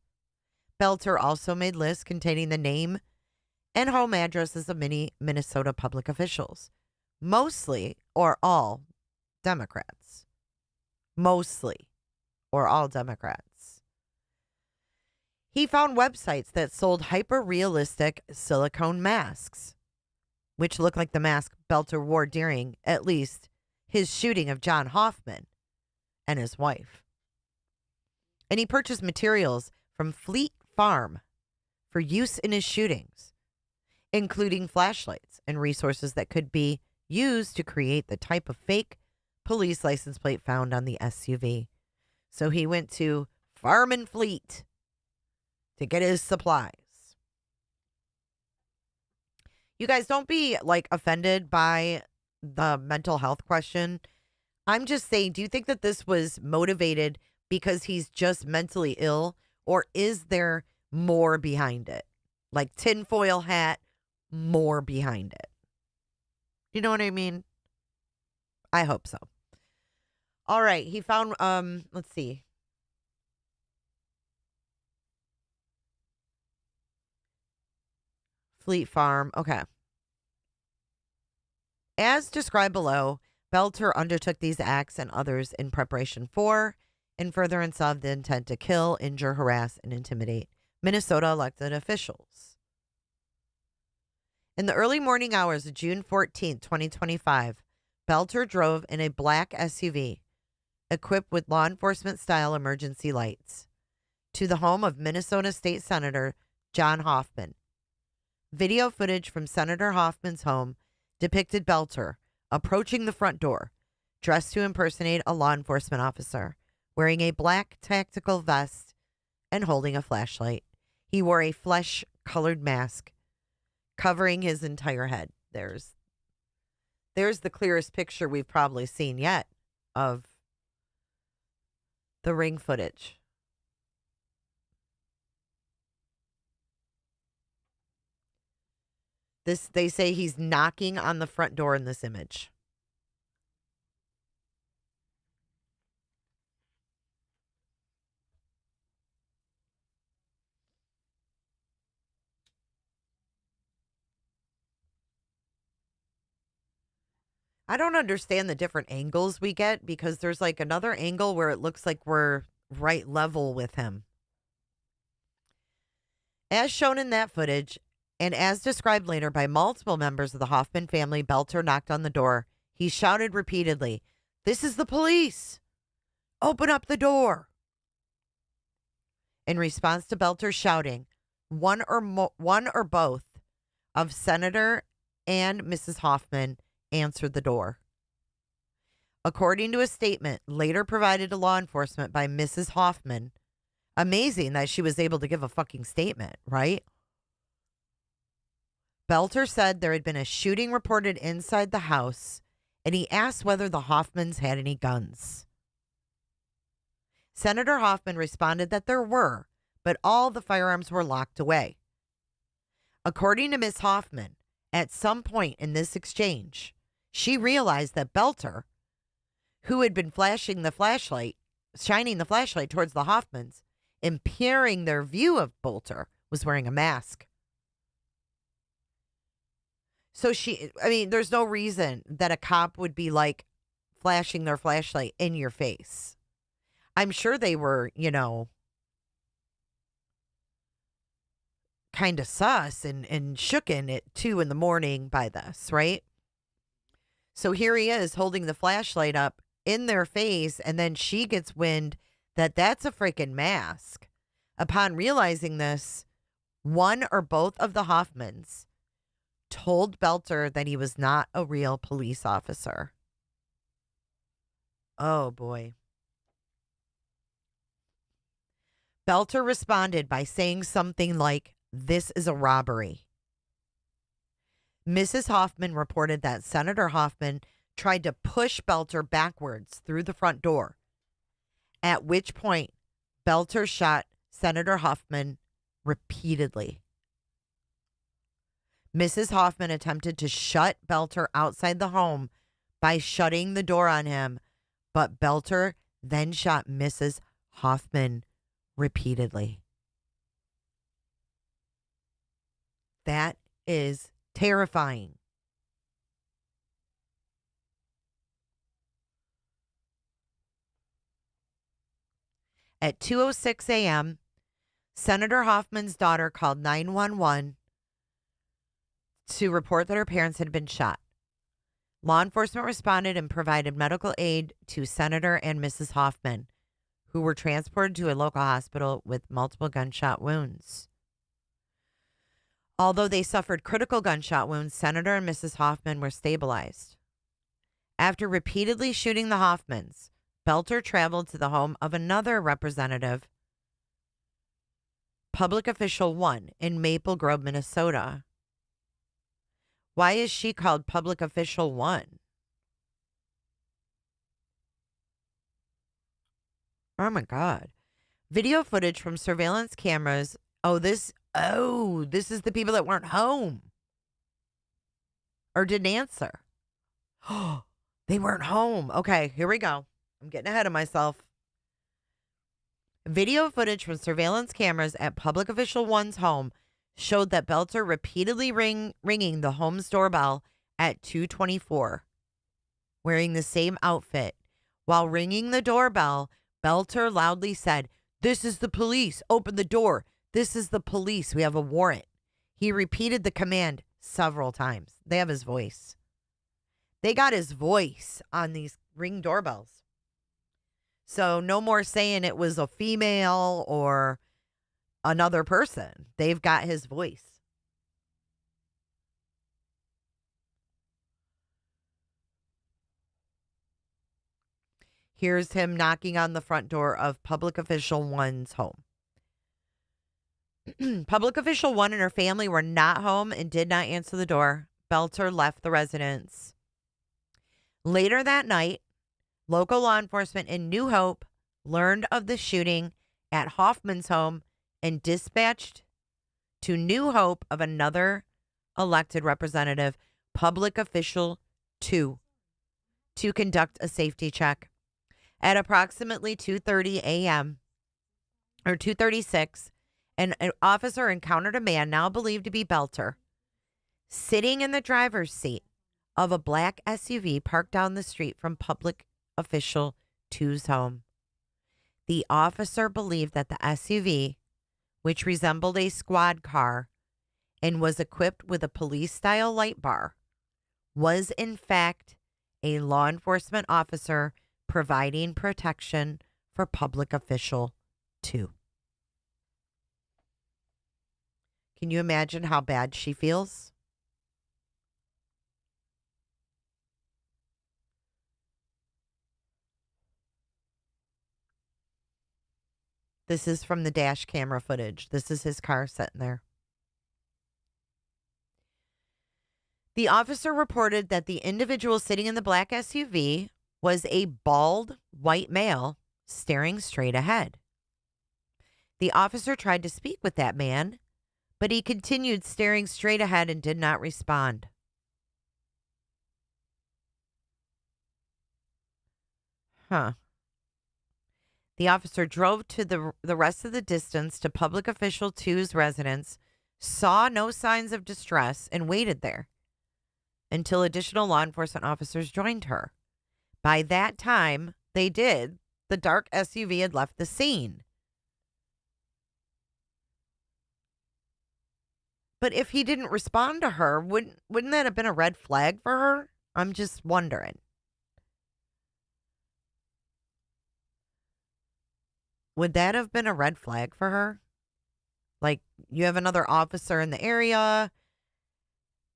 Boelter also made lists containing the name and home addresses of many Minnesota public officials, mostly or all Democrats. Mostly or all Democrats. He found websites that sold hyper-realistic silicone masks, which looked like the mask Boelter wore during, at least, his shooting of John Hoffman and his wife. And he purchased materials from Fleet Farm for use in his shootings, including flashlights and resources that could be used to create the type of fake police license plate found on the SUV. So he went to Farm and Fleet to get his supplies. You guys, don't be offended by the mental health question. I'm just saying, do you think that this was motivated because he's just mentally ill, or is there more behind it? Like tinfoil hat, more behind it. You know what I mean? I hope so. All right, he found, let's see. Fleet Farm, okay. As described below, Boelter undertook these acts and others in preparation for and furtherance of the intent to kill, injure, harass, and intimidate Minnesota elected officials. In the early morning hours of June 14, 2025, Boelter drove in a black SUV equipped with law enforcement-style emergency lights to the home of Minnesota State Senator John Hoffman. Video footage from Senator Hoffman's home depicted Boelter approaching the front door, dressed to impersonate a law enforcement officer, wearing a black tactical vest and holding a flashlight. He wore a flesh-colored mask covering his entire head. There's the clearest picture we've probably seen yet of the ring footage. They say he's knocking on the front door in this image. I don't understand the different angles we get, because there's another angle where it looks like we're right level with him. As shown in that footage, and as described later by multiple members of the Hoffman family, Boelter knocked on the door. He shouted repeatedly, "This is the police! Open up the door!" In response to Boelter's shouting, one or both of Senator and Mrs. Hoffman answered the door. According to a statement later provided to law enforcement by Mrs. Hoffman, amazing that she was able to give a fucking statement, right? Boelter said there had been a shooting reported inside the house, and he asked whether the Hoffmans had any guns. Senator Hoffman responded that there were, but all the firearms were locked away. According to Ms. Hoffman, at some point in this exchange, she realized that Boelter, who had been shining the flashlight towards the Hoffmans, impairing their view of Boelter, was wearing a mask. So there's no reason that a cop would be like flashing their flashlight in your face. I'm sure they were, kind of sus and shooken at 2 a.m. by this, right? So here he is holding the flashlight up in their face, and then she gets wind that that's a freaking mask. Upon realizing this, one or both of the Hoffmans told Boelter that he was not a real police officer. Oh, boy. Boelter responded by saying something like, "This is a robbery." Mrs. Hoffman reported that Senator Hoffman tried to push Boelter backwards through the front door, at which point Boelter shot Senator Hoffman repeatedly. Mrs. Hoffman attempted to shut Boelter outside the home by shutting the door on him, but Boelter then shot Mrs. Hoffman repeatedly. That is terrifying. At 2:06 a.m., Senator Hoffman's daughter called 911 to report that her parents had been shot. Law enforcement responded and provided medical aid to Senator and Mrs. Hoffman, who were transported to a local hospital with multiple gunshot wounds. Although they suffered critical gunshot wounds, Senator and Mrs. Hoffman were stabilized. After repeatedly shooting the Hoffmans, Boelter traveled to the home of another representative, Public Official 1, in Maple Grove, Minnesota. Why is she called Public Official 1? Oh my God. Video footage from surveillance cameras. This is the people that weren't home or didn't answer. Oh, they weren't home. Okay, here we go. I'm getting ahead of myself. Video footage from surveillance cameras at Public Official 1's home showed that Boelter repeatedly ringing the home's doorbell at 2:24, wearing the same outfit. While ringing the doorbell, Boelter loudly said, "This is the police. Open the door. This is the police. We have a warrant." He repeated the command several times. They have his voice. They got his voice on these ring doorbells. So no more saying it was a female or another person. They've got his voice. Here's him knocking on the front door of Public Official 1's home. Public Official 1 and her family were not home and did not answer the door. Boelter left the residence. Later that night, local law enforcement in New Hope learned of the shooting at Hoffman's home and dispatched to New Hope of another elected representative, Public Official 2, to conduct a safety check. At approximately 2:30 a.m. or 2:36, an officer encountered a man now believed to be Boelter sitting in the driver's seat of a black SUV parked down the street from Public Official 2's home. The officer believed that the SUV, which resembled a squad car and was equipped with a police-style light bar, was in fact a law enforcement officer providing protection for Public Official 2. Can you imagine how bad she feels? This is from the dash camera footage. This is his car sitting there. The officer reported that the individual sitting in the black SUV was a bald white male staring straight ahead. The officer tried to speak with that man, but he continued staring straight ahead and did not respond. Huh. The officer drove to the rest of the distance to public official 2's residence, saw no signs of distress, and waited there until additional law enforcement officers joined her. By that time, the dark SUV had left the scene. But if he didn't respond to her, wouldn't that have been a red flag for her? I'm just wondering. Would that have been a red flag for her? Like, you have another officer in the area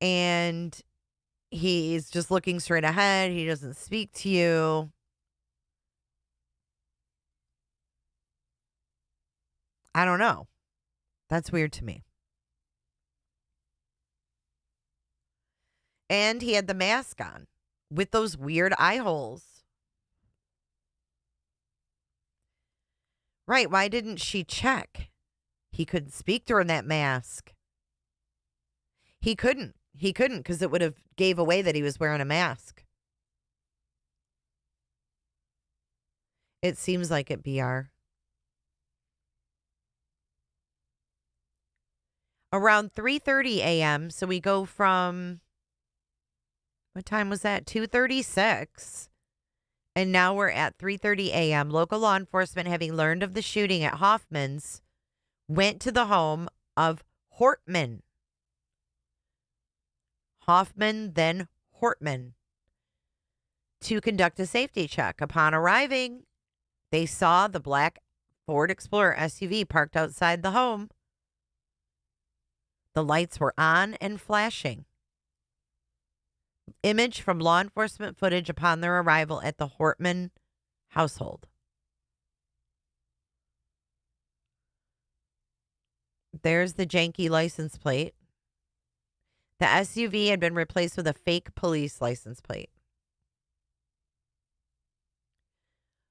and he's just looking straight ahead. He doesn't speak to you. I don't know. That's weird to me. And he had the mask on with those weird eye holes. Right. Why didn't she check? He couldn't speak to her in that mask. He couldn't because it would have gave away that he was wearing a mask. It seems like it, BR. Around 3:30 a.m., so we go from, what time was that? 2:36. And now we're at 3:30 a.m. Local law enforcement, having learned of the shooting at Hoffman's, went to the home of Hortman. Hoffman, then Hortman, to conduct a safety check. Upon arriving, they saw the black Ford Explorer SUV parked outside the home. The lights were on and flashing. Image from law enforcement footage upon their arrival at the Hortman household. There's the janky license plate. The SUV had been replaced with a fake police license plate.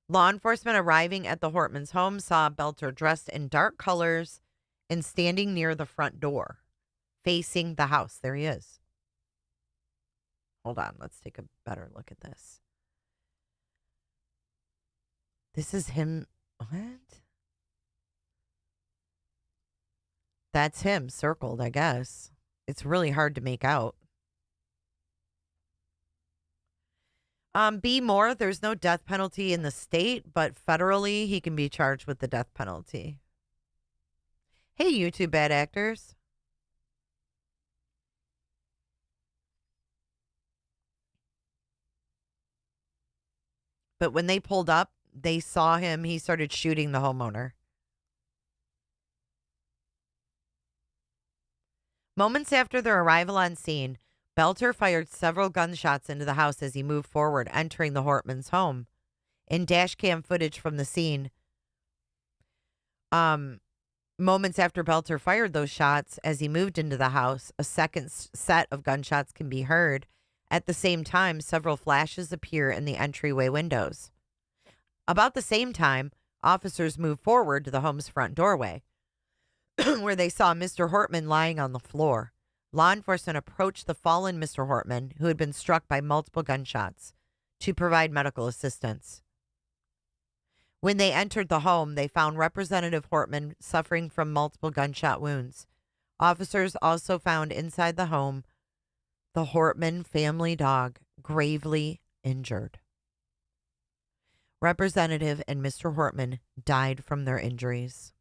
Law enforcement arriving at the Hortman's home saw Boelter dressed in dark colors and standing near the front door, facing the house. There he is. Hold on, let's take a better look at this. This is him. What? That's him circled, I guess. It's really hard to make out. B. Moore, there's no death penalty in the state, but federally he can be charged with the death penalty. Hey, you two bad actors. But when they pulled up, they saw him. He started shooting the homeowner. Moments after their arrival on scene, Boelter fired several gunshots into the house as he moved forward, entering the Hortman's home. In dash cam footage from the scene, moments after Boelter fired those shots, as he moved into the house, a second set of gunshots can be heard. At the same time, several flashes appear in the entryway windows. About the same time, officers move forward to the home's front doorway, where they saw Mr. Hortman lying on the floor. Law enforcement approached the fallen Mr. Hortman, who had been struck by multiple gunshots, to provide medical assistance. When they entered the home, they found Representative Hortman suffering from multiple gunshot wounds. Officers also found inside the home the Hortman family dog, gravely injured. Representative and Mr. Hortman died from their injuries.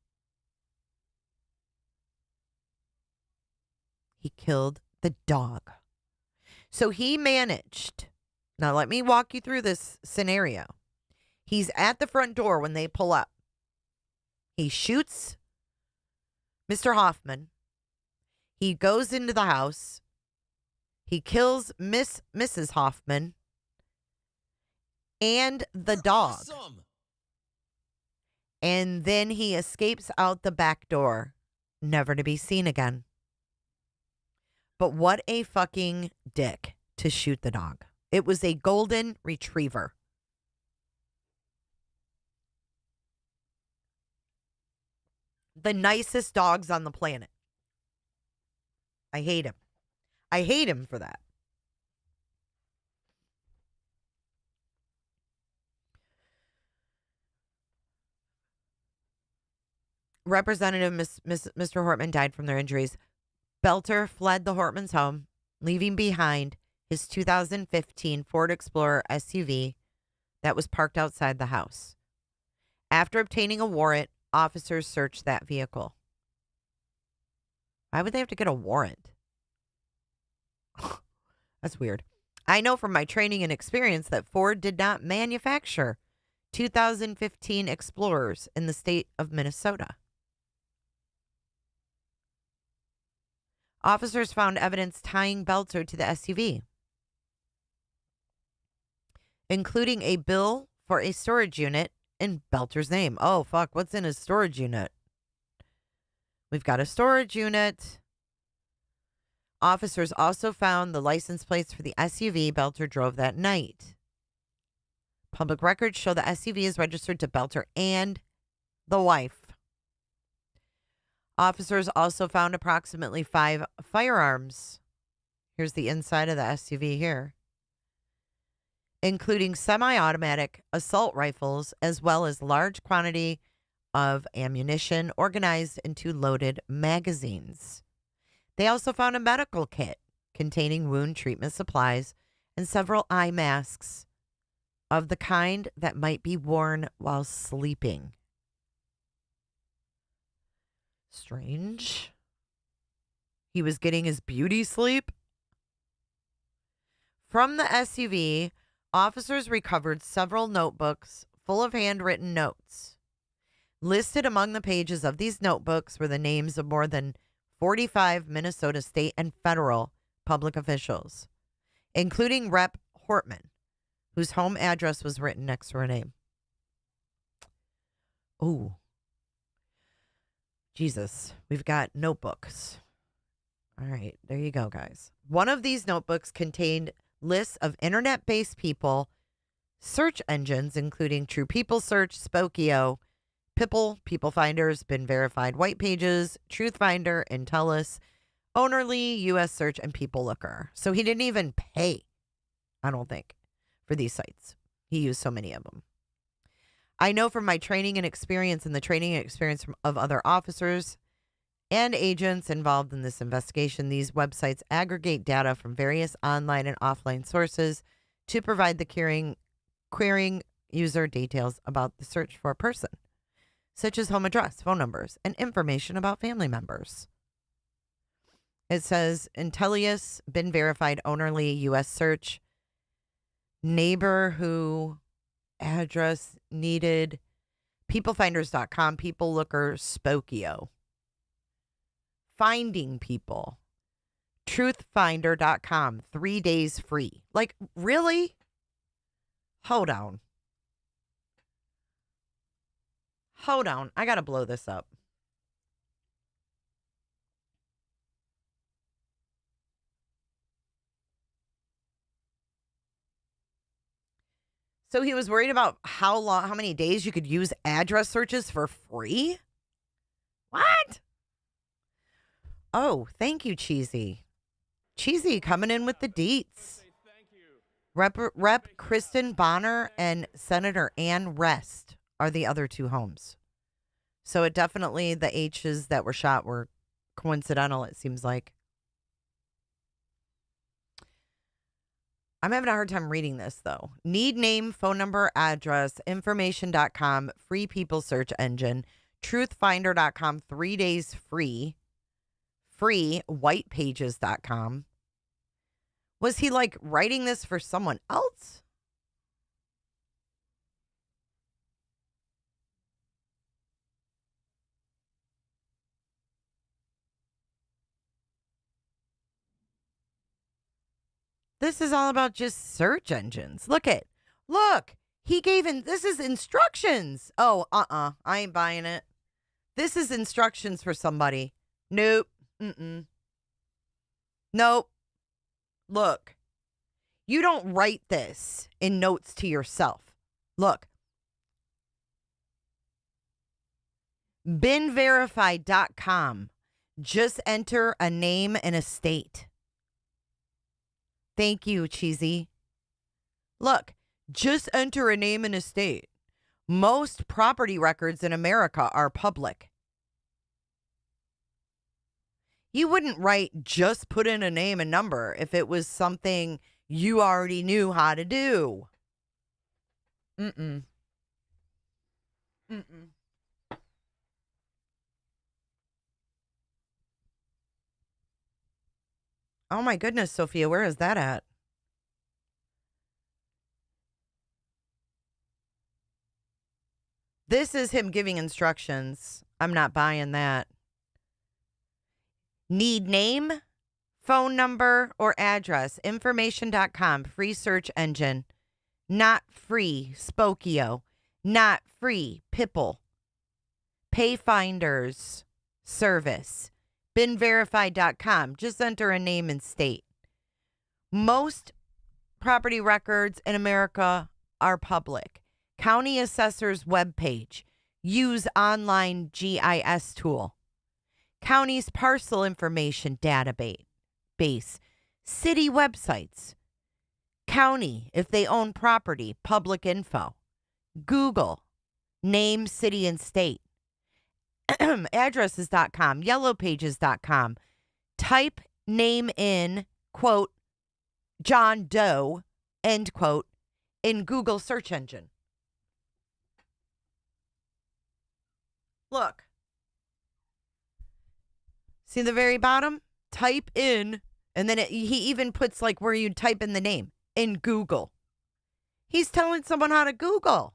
He killed the dog. So he managed. Now let me walk you through this scenario. He's at the front door when they pull up. He shoots Mr. Hoffman. He goes into the house. He kills Mrs. Hoffman and the dog. Awesome. And then he escapes out the back door, never to be seen again. But what a fucking dick to shoot the dog. It was a golden retriever. The nicest dogs on the planet. I hate him. I hate him for that. Representative Mr. Hortman died from their injuries. Boelter fled the Hortman's home, leaving behind his 2015 Ford Explorer SUV that was parked outside the house. After obtaining a warrant, officers searched that vehicle. Why would they have to get a warrant? That's weird. I know from my training and experience that Ford did not manufacture 2015 Explorers in the state of Minnesota. Officers found evidence tying Boelter to the SUV, including a bill for a storage unit in Boelter's name. Oh, fuck. What's in his storage unit? We've got a storage unit. Officers also found the license plates for the SUV Boelter drove that night. Public records show the SUV is registered to Boelter and the wife. Officers also found approximately 5 firearms. Here's the inside of the SUV here, including semi-automatic assault rifles, as well as large quantity of ammunition organized into loaded magazines. They also found a medical kit containing wound treatment supplies and several eye masks of the kind that might be worn while sleeping. Strange. He was getting his beauty sleep. From the SUV, officers recovered several notebooks full of handwritten notes. Listed among the pages of these notebooks were the names of more than 45 Minnesota state and federal public officials, including Rep. Hortman, whose home address was written next to her name. Ooh. Jesus, we've got notebooks. All right, there you go, guys. One of these notebooks contained lists of internet-based search engines, including True People Search, Spokeo, Pipple, People Finders, Been Verified, White Pages, Truth Finder, Intellis, Ownerly, US Search, and People Looker. So he didn't even pay, I don't think, for these sites. He used so many of them. I know from my training and experience and the training and experience of other officers and agents involved in this investigation, these websites aggregate data from various online and offline sources to provide the querying user details about the search for a person, such as home address, phone numbers, and information about family members. It says Intellius, Been Verified, Ownerly, US Search, Neighbor Who, address needed, peoplefinders.com, People Looker, Spokeo. Finding People, truthfinder.com, 3 days free. Like, really? Hold on. I gotta blow this up. So he was worried about how many days you could use address searches for free? What? Oh, thank you, Cheesy. Cheesy coming in with the deets. Rep. Kristen Bonner and Senator Ann Rest are the other 2 homes. So it definitely, the H's that were shot were coincidental, it seems like. I'm having a hard time reading this, though. Need name, phone number, address, information.com, free people search engine, truthfinder.com, 3 days free, whitepages.com. Was he like writing this for someone else? This is all about just search engines. Look, he gave this is instructions. Oh, I ain't buying it. This is instructions for somebody. Nope. Nope. Look, you don't write this in notes to yourself. Look. BeenVerified.com. Just enter a name and a state. Thank you, Cheesy. Look, just enter a name and a state. Most property records in America are public. You wouldn't write just put in a name and number if it was something you already knew how to do. Mm-mm. Mm-mm. Oh my goodness, Sophia, where is that at? This is him giving instructions. I'm not buying that. Need name, phone number, or address. Information.com, free search engine. Not free, Spokio. Not free, Pipple. Payfinders service. BeenVerified.com. Just enter a name and state. Most property records in America are public. County assessor's webpage. Use online GIS tool. County's parcel information database. City websites. County, if they own property, public info. Google, name, city, and state. Addresses.com, yellowpages.com. Type name in, quote, John Doe, end quote, in Google search engine. Look. See the very bottom? Type in, and then he even puts like where you type in the name, in Google. He's telling someone how to Google.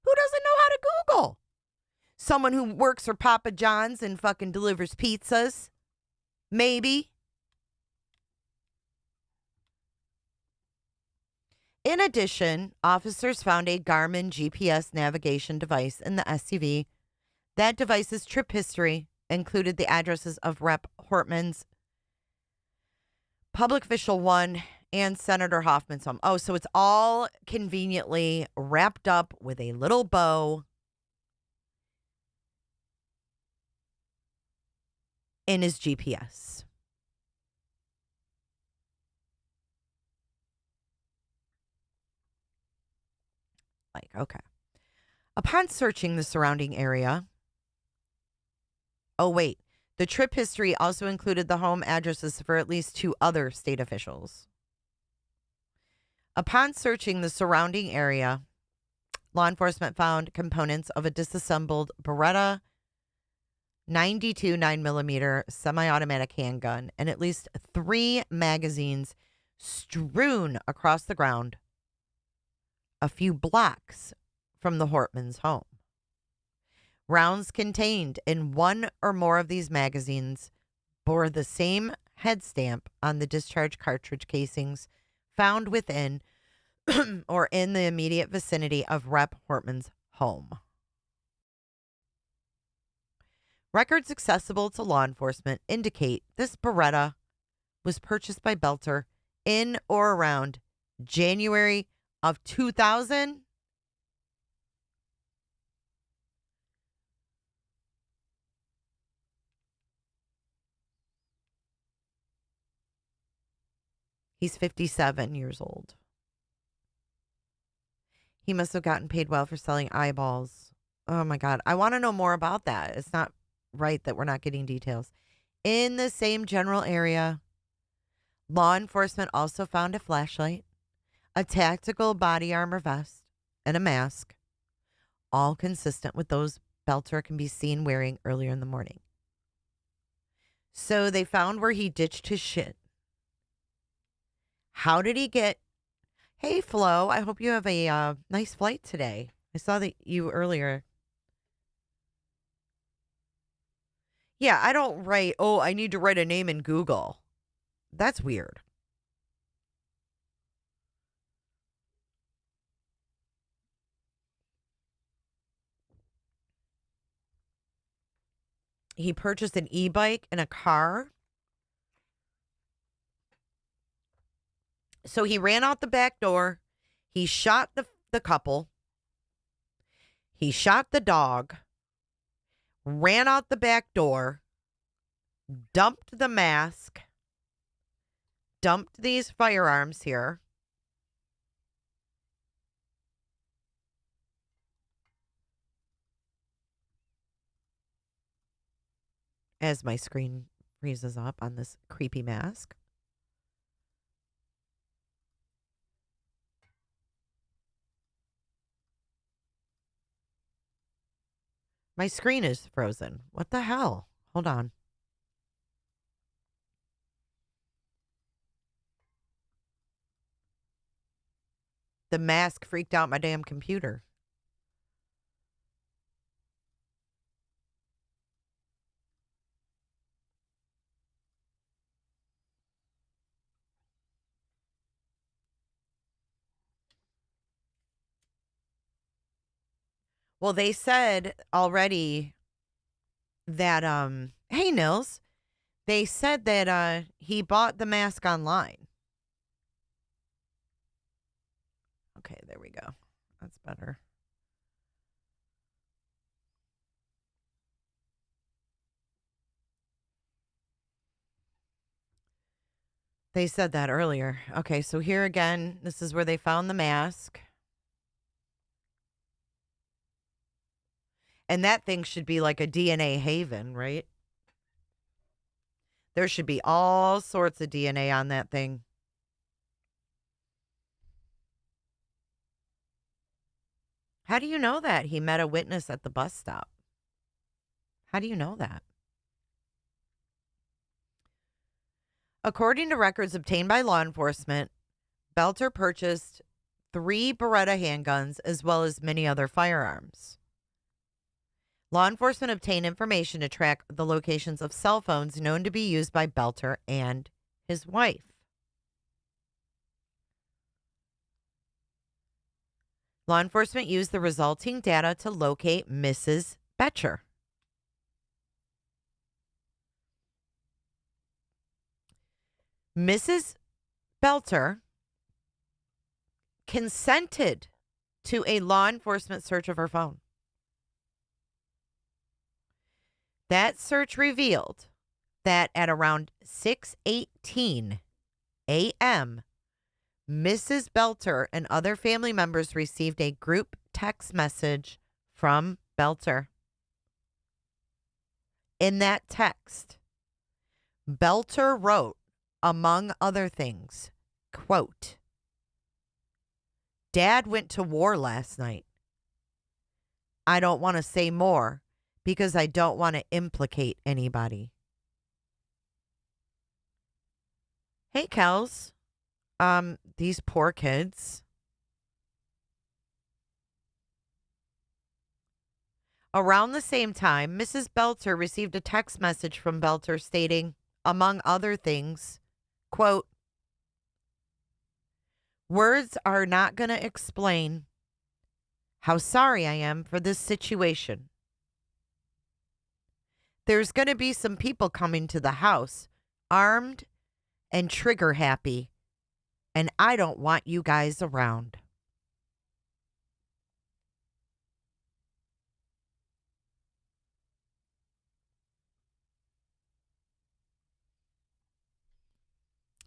Who doesn't know how to Google? Someone who works for Papa John's and fucking delivers pizzas? Maybe. In addition, officers found a Garmin GPS navigation device in the SUV. That device's trip history included the addresses of Rep. Hortman's, Public Official 1, and Senator Hoffman's home. Oh, so it's all conveniently wrapped up with a little bow in his GPS. Like, okay. Upon searching the surrounding area, oh, wait. The trip history also included the home addresses for at least 2 other state officials. Upon searching the surrounding area, law enforcement found components of a disassembled Beretta 92 9mm semi-automatic handgun and at least 3 magazines strewn across the ground a few blocks from the Hortmans' home. Rounds contained in one or more of these magazines bore the same head stamp on the discharge cartridge casings found within or in the immediate vicinity of Rep. Hortman's home. Records accessible to law enforcement indicate this Beretta was purchased by Boelter in or around January of 2000. He's 57 years old. He must have gotten paid well for selling eyeballs. Oh my God. I want to know more about that. It's not right that we're not getting details. In the same general area, law enforcement also found a flashlight, a tactical body armor vest, and a mask, all consistent with those Boelter can be seen wearing earlier in the morning. So they found where he ditched his shit. How did he get... Hey, Flo, I hope you have a nice flight today. I saw that you earlier. Yeah, I don't write, oh, I need to write a name in Google. That's weird. He purchased an e-bike and a car. So he ran out the back door. He shot the couple. He shot the dog. Ran out the back door. Dumped the mask. Dumped these firearms here. As my screen freezes up on this creepy mask. My screen is frozen. What the hell? Hold on. The mask freaked out my damn computer. Well, they said already that hey Nils, they said that he bought the mask online. Okay, there we go. That's better. They said that earlier. Okay, so here again, this is where they found the mask. And that thing should be like a DNA haven, right? There should be all sorts of DNA on that thing. How do you know that he met a witness at the bus stop? How do you know that? According to records obtained by law enforcement, Boelter purchased 3 Beretta handguns as well as many other firearms. Law enforcement obtained information to track the locations of cell phones known to be used by Boelter and his wife. Law enforcement used the resulting data to locate Mrs. Boelter. Mrs. Boelter consented to a law enforcement search of her phone. That search revealed that at around 6:18 a.m., Mrs. Boelter and other family members received a group text message from Boelter. In that text, Boelter wrote, among other things, quote, "Dad went to war last night. I don't want to say more because I don't want to implicate anybody." Hey, Kels. These poor kids. Around the same time, Mrs. Boelter received a text message from Boelter stating, among other things, quote, "Words are not going to explain how sorry I am for this situation. There's going to be some people coming to the house, armed and trigger happy, and I don't want you guys around."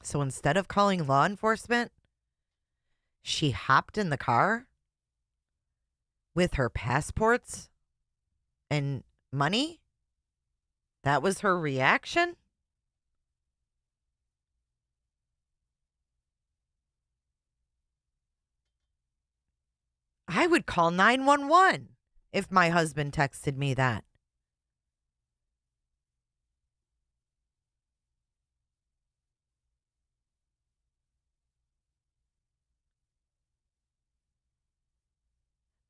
So instead of calling law enforcement, she hopped in the car with her passports and money? That was her reaction? I would call 911 if my husband texted me that.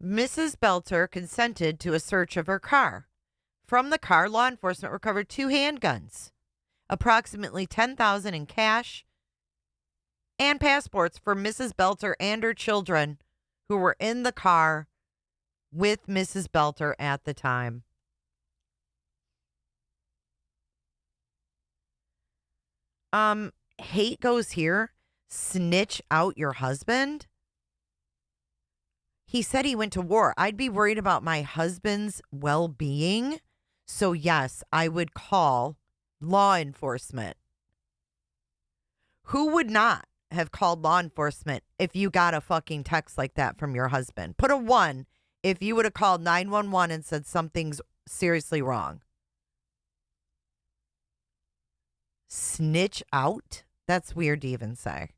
Mrs. Boelter consented to a search of her car. From the car, law enforcement recovered 2 handguns, approximately $10,000 in cash, and passports for Mrs. Boelter and her children who were in the car with Mrs. Boelter at the time. Hate goes here. Snitch out your husband? He said he went to war. I'd be worried about my husband's well-being. So yes, I would call law enforcement. Who would not have called law enforcement if you got a fucking text like that from your husband? Put a 1 if you would have called 911 and said something's seriously wrong. Snitch out? That's weird to even say.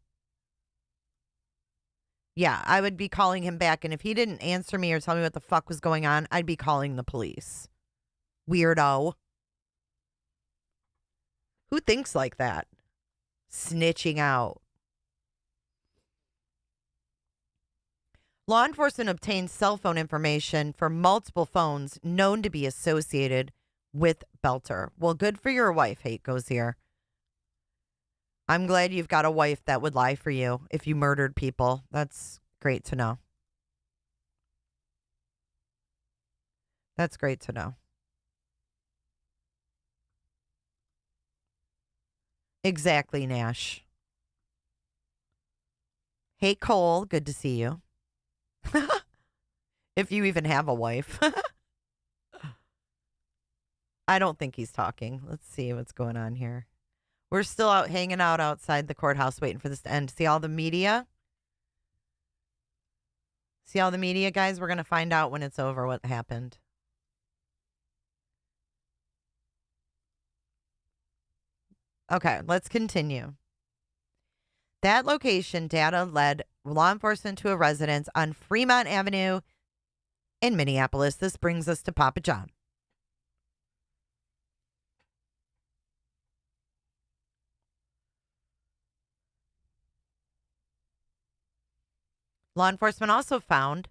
Yeah, I would be calling him back, and if he didn't answer me or tell me what the fuck was going on, I'd be calling the police. Weirdo. Who thinks like that? Snitching out. Law enforcement obtained cell phone information for multiple phones known to be associated with Boelter. Well, good for your wife, Hate Goes Here. I'm glad you've got a wife that would lie for you if you murdered people. That's great to know. That's great to know. Exactly, Nash. Hey, Cole, good to see you. If you even have a wife. I don't think he's talking. Let's see what's going on here. We're still out hanging out outside the courthouse waiting for this to end. See all the media? See all the media, guys? We're going to find out when it's over what happened. Okay, let's continue. That location data led law enforcement to a residence on Fremont Avenue in Minneapolis. This brings us to Papa John. Law enforcement also found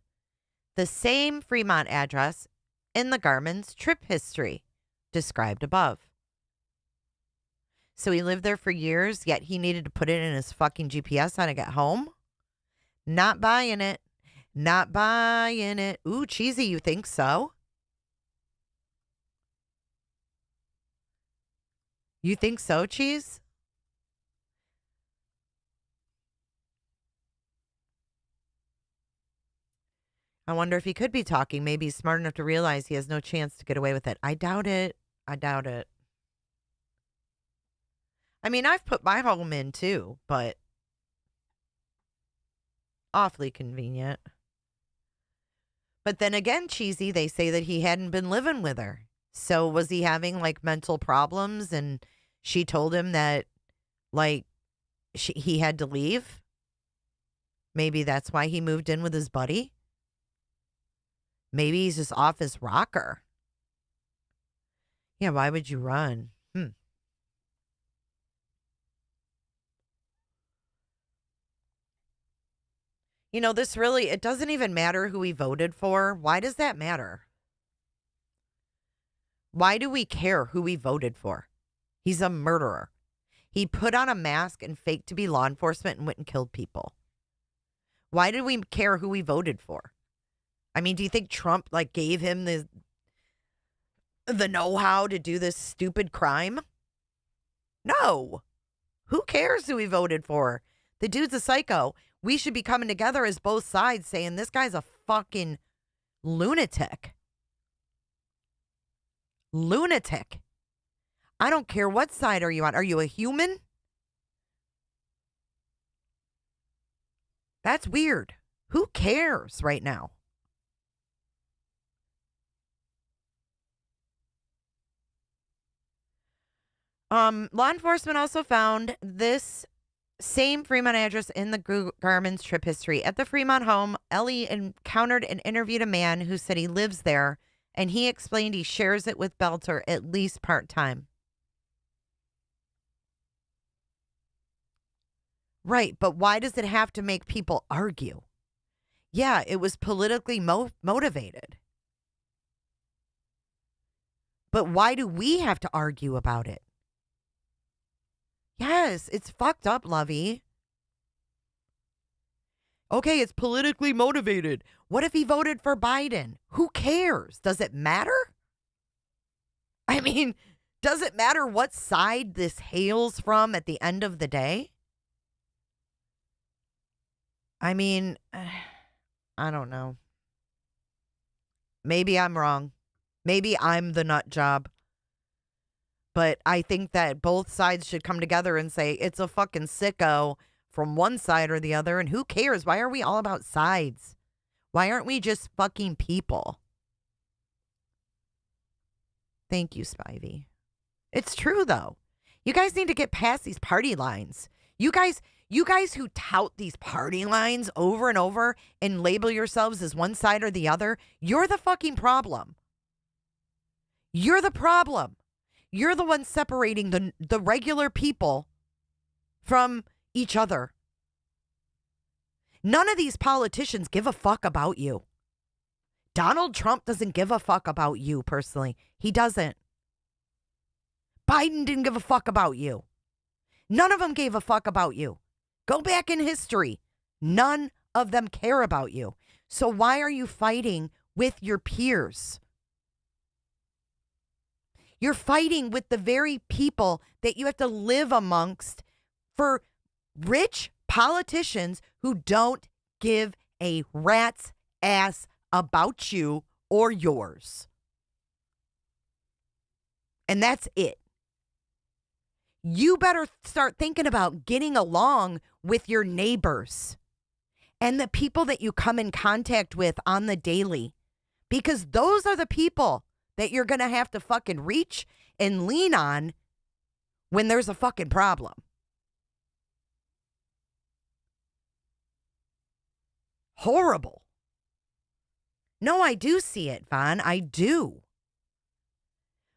the same Fremont address in the Garmin's trip history described above. So he lived there for years, yet he needed to put it in his fucking GPS how to get home? Not buying it. Not buying it. Ooh, cheesy, you think so? You think so, Cheese? I wonder if he could be talking. Maybe he's smart enough to realize he has no chance to get away with it. I doubt it. I doubt it. I mean, I've put my home in too, but awfully convenient. But then again, Cheesy, they say that he hadn't been living with her. So was he having like mental problems and she told him that like he had to leave? Maybe that's why he moved in with his buddy. Maybe he's just off his rocker. Yeah, why would you run? You know, this really, it doesn't even matter who he voted for. Why does that matter? Why do we care who he voted for? He's a murderer. He put on a mask and faked to be law enforcement and went and killed people. Why do we care who he voted for? I mean, do you think Trump like gave him the know-how to do this stupid crime? No. Who cares who he voted for? The dude's a psycho. We should be coming together as both sides saying this guy's a fucking lunatic. Lunatic. I don't care what side are you on. Are you a human? That's weird. Who cares right now? Law enforcement also found this same Fremont address in the Garmin's trip history. At the Fremont home, Ellie encountered and interviewed a man who said he lives there, and he explained he shares it with Boelter at least part-time. Right, but why does it have to make people argue? Yeah, it was politically motivated. But why do we have to argue about it? Yes, it's fucked up, Lovey. Okay, it's politically motivated. What if he voted for Biden? Who cares? Does it matter? I mean, does it matter what side this hails from at the end of the day? I mean, I don't know. Maybe I'm wrong. Maybe I'm the nut job. But I think that both sides should come together and say it's a fucking sicko from one side or the other. And who cares? Why are we all about sides? Why aren't we just fucking people? Thank you, Spivey. It's true, though. You guys need to get past these party lines. You guys who tout these party lines over and over and label yourselves as one side or the other, you're the fucking problem. You're the problem. You're the one separating the regular people from each other. None of these politicians give a fuck about you. Donald Trump doesn't give a fuck about you personally. He doesn't. Biden didn't give a fuck about you. None of them gave a fuck about you. Go back in history. None of them care about you. So why are you fighting with your peers? You're fighting with the very people that you have to live amongst for rich politicians who don't give a rat's ass about you or yours. And that's it. You better start thinking about getting along with your neighbors and the people that you come in contact with on the daily, because those are the people that you're going to have to fucking reach and lean on when there's a fucking problem. Horrible. No, I do see it, Vaughn. I do.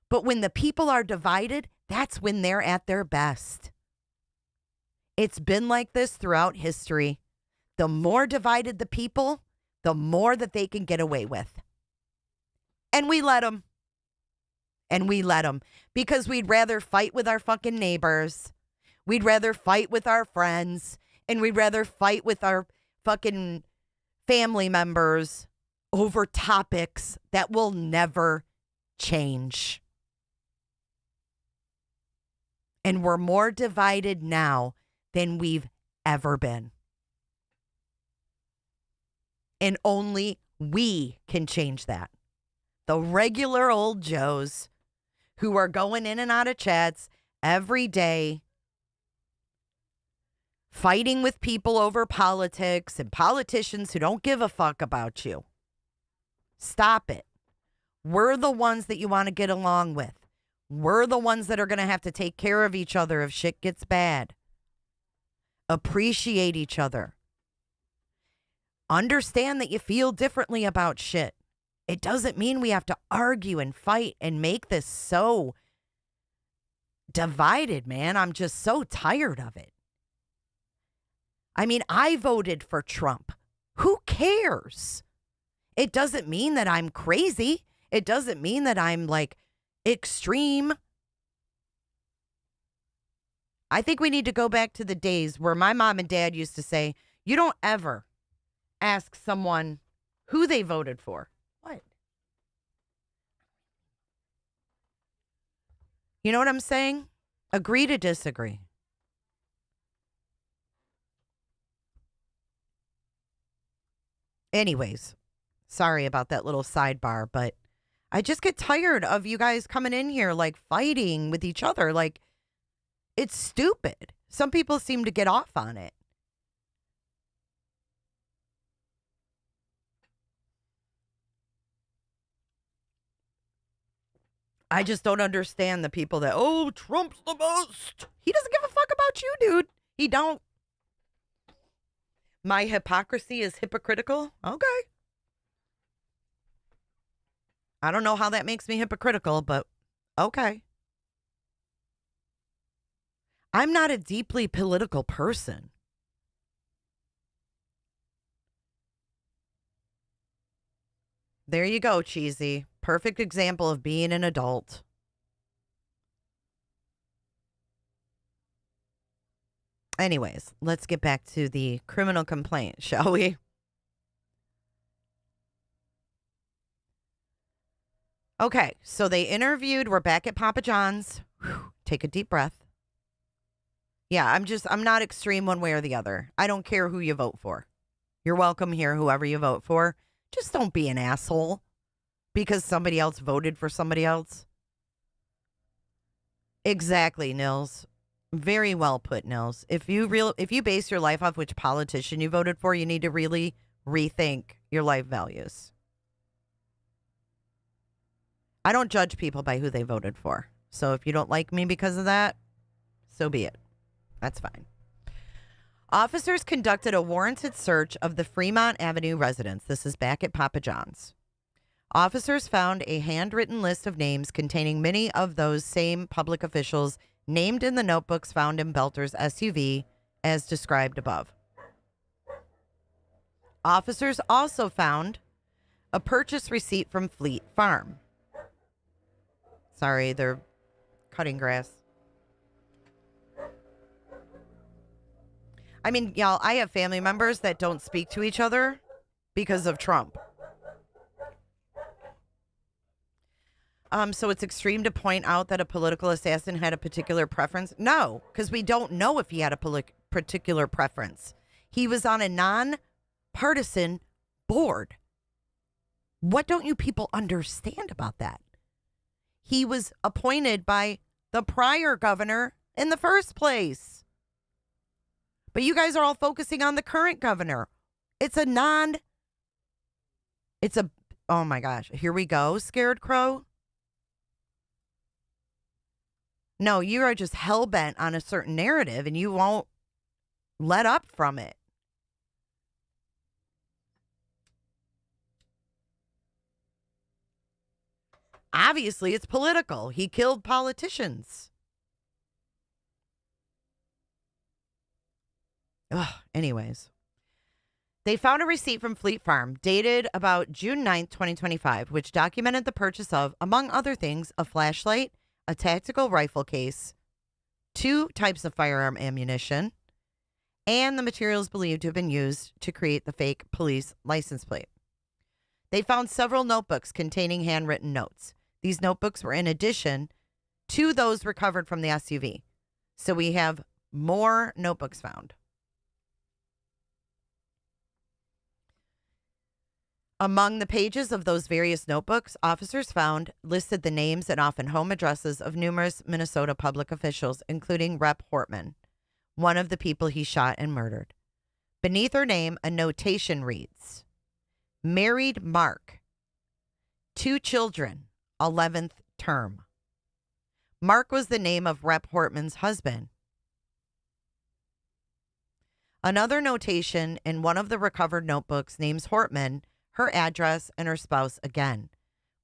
But when the people are divided, that's when they're at their best. It's been like this throughout history. The more divided the people, the more that they can get away with. And we let them. And we let them. Because we'd rather fight with our fucking neighbors. We'd rather fight with our friends. And we'd rather fight with our fucking family members over topics that will never change. And we're more divided now than we've ever been. And only we can change that. The regular old Joes who are going in and out of chats every day, fighting with people over politics and politicians who don't give a fuck about you. Stop it. We're the ones that you want to get along with. We're the ones that are going to have to take care of each other if shit gets bad. Appreciate each other. Understand that you feel differently about shit. It doesn't mean we have to argue and fight and make this so divided, man. I'm just so tired of it. I mean, I voted for Trump. Who cares? It doesn't mean that I'm crazy. It doesn't mean that I'm like extreme. I think we need to go back to the days where my mom and dad used to say, you don't ever ask someone who they voted for. What? You know what I'm saying? Agree to disagree. Anyways, sorry about that little sidebar, but I just get tired of you guys coming in here like fighting with each other. Like, it's stupid. Some people seem to get off on it. I just don't understand the people that, oh, Trump's the best. He doesn't give a fuck about you, dude. He don't. My hypocrisy is hypocritical? Okay. I don't know how that makes me hypocritical, but okay. I'm not a deeply political person. There you go, Cheesy. Perfect example of being an adult. Anyways, let's get back to the criminal complaint, shall we? Okay, so they interviewed, we're back at Papa John's. Whew, take a deep breath. Yeah, I'm not extreme one way or the other. I don't care who you vote for. You're welcome here, whoever you vote for. Just don't be an asshole because somebody else voted for somebody else. Exactly, Nils. Very well put, Nils. If you base your life off which politician you voted for, you need to really rethink your life values. I don't judge people by who they voted for. So if you don't like me because of that, So be it. That's fine. Officers conducted a warranted search of the Fremont Avenue residence. This is back at Papa John's. Officers found a handwritten list of names containing many of those same public officials named in the notebooks found in Boelter's SUV, as described above. Officers also found a purchase receipt from Fleet Farm. Sorry, they're cutting grass. I mean, y'all, I have family members that don't speak to each other because of Trump. So it's extreme to point out that a political assassin had a particular preference. No, because we don't know if he had a particular preference. He was on a non-partisan board. What don't you people understand about that? He was appointed by the prior governor in the first place. But you guys are all focusing on the current governor. Oh my gosh, here we go, Scared Crow. No, you are just hell-bent on a certain narrative and you won't let up from it. Obviously, it's political. He killed politicians. Anyways. They found a receipt from Fleet Farm dated about June 9th, 2025, which documented the purchase of, among other things, a flashlight, a tactical rifle case, 2 types of firearm ammunition, and the materials believed to have been used to create the fake police license plate. They found several notebooks containing handwritten notes. These notebooks were in addition to those recovered from the SUV. So we have more notebooks found. Among the pages of those various notebooks, officers found listed the names and often home addresses of numerous Minnesota public officials, including Rep. Hortman, one of the people he shot and murdered. Beneath her name, a notation reads, "Married Mark, 2 children, 11th term." Mark was the name of Rep. Hortman's husband. Another notation in one of the recovered notebooks names Hortman, her address, and her spouse again,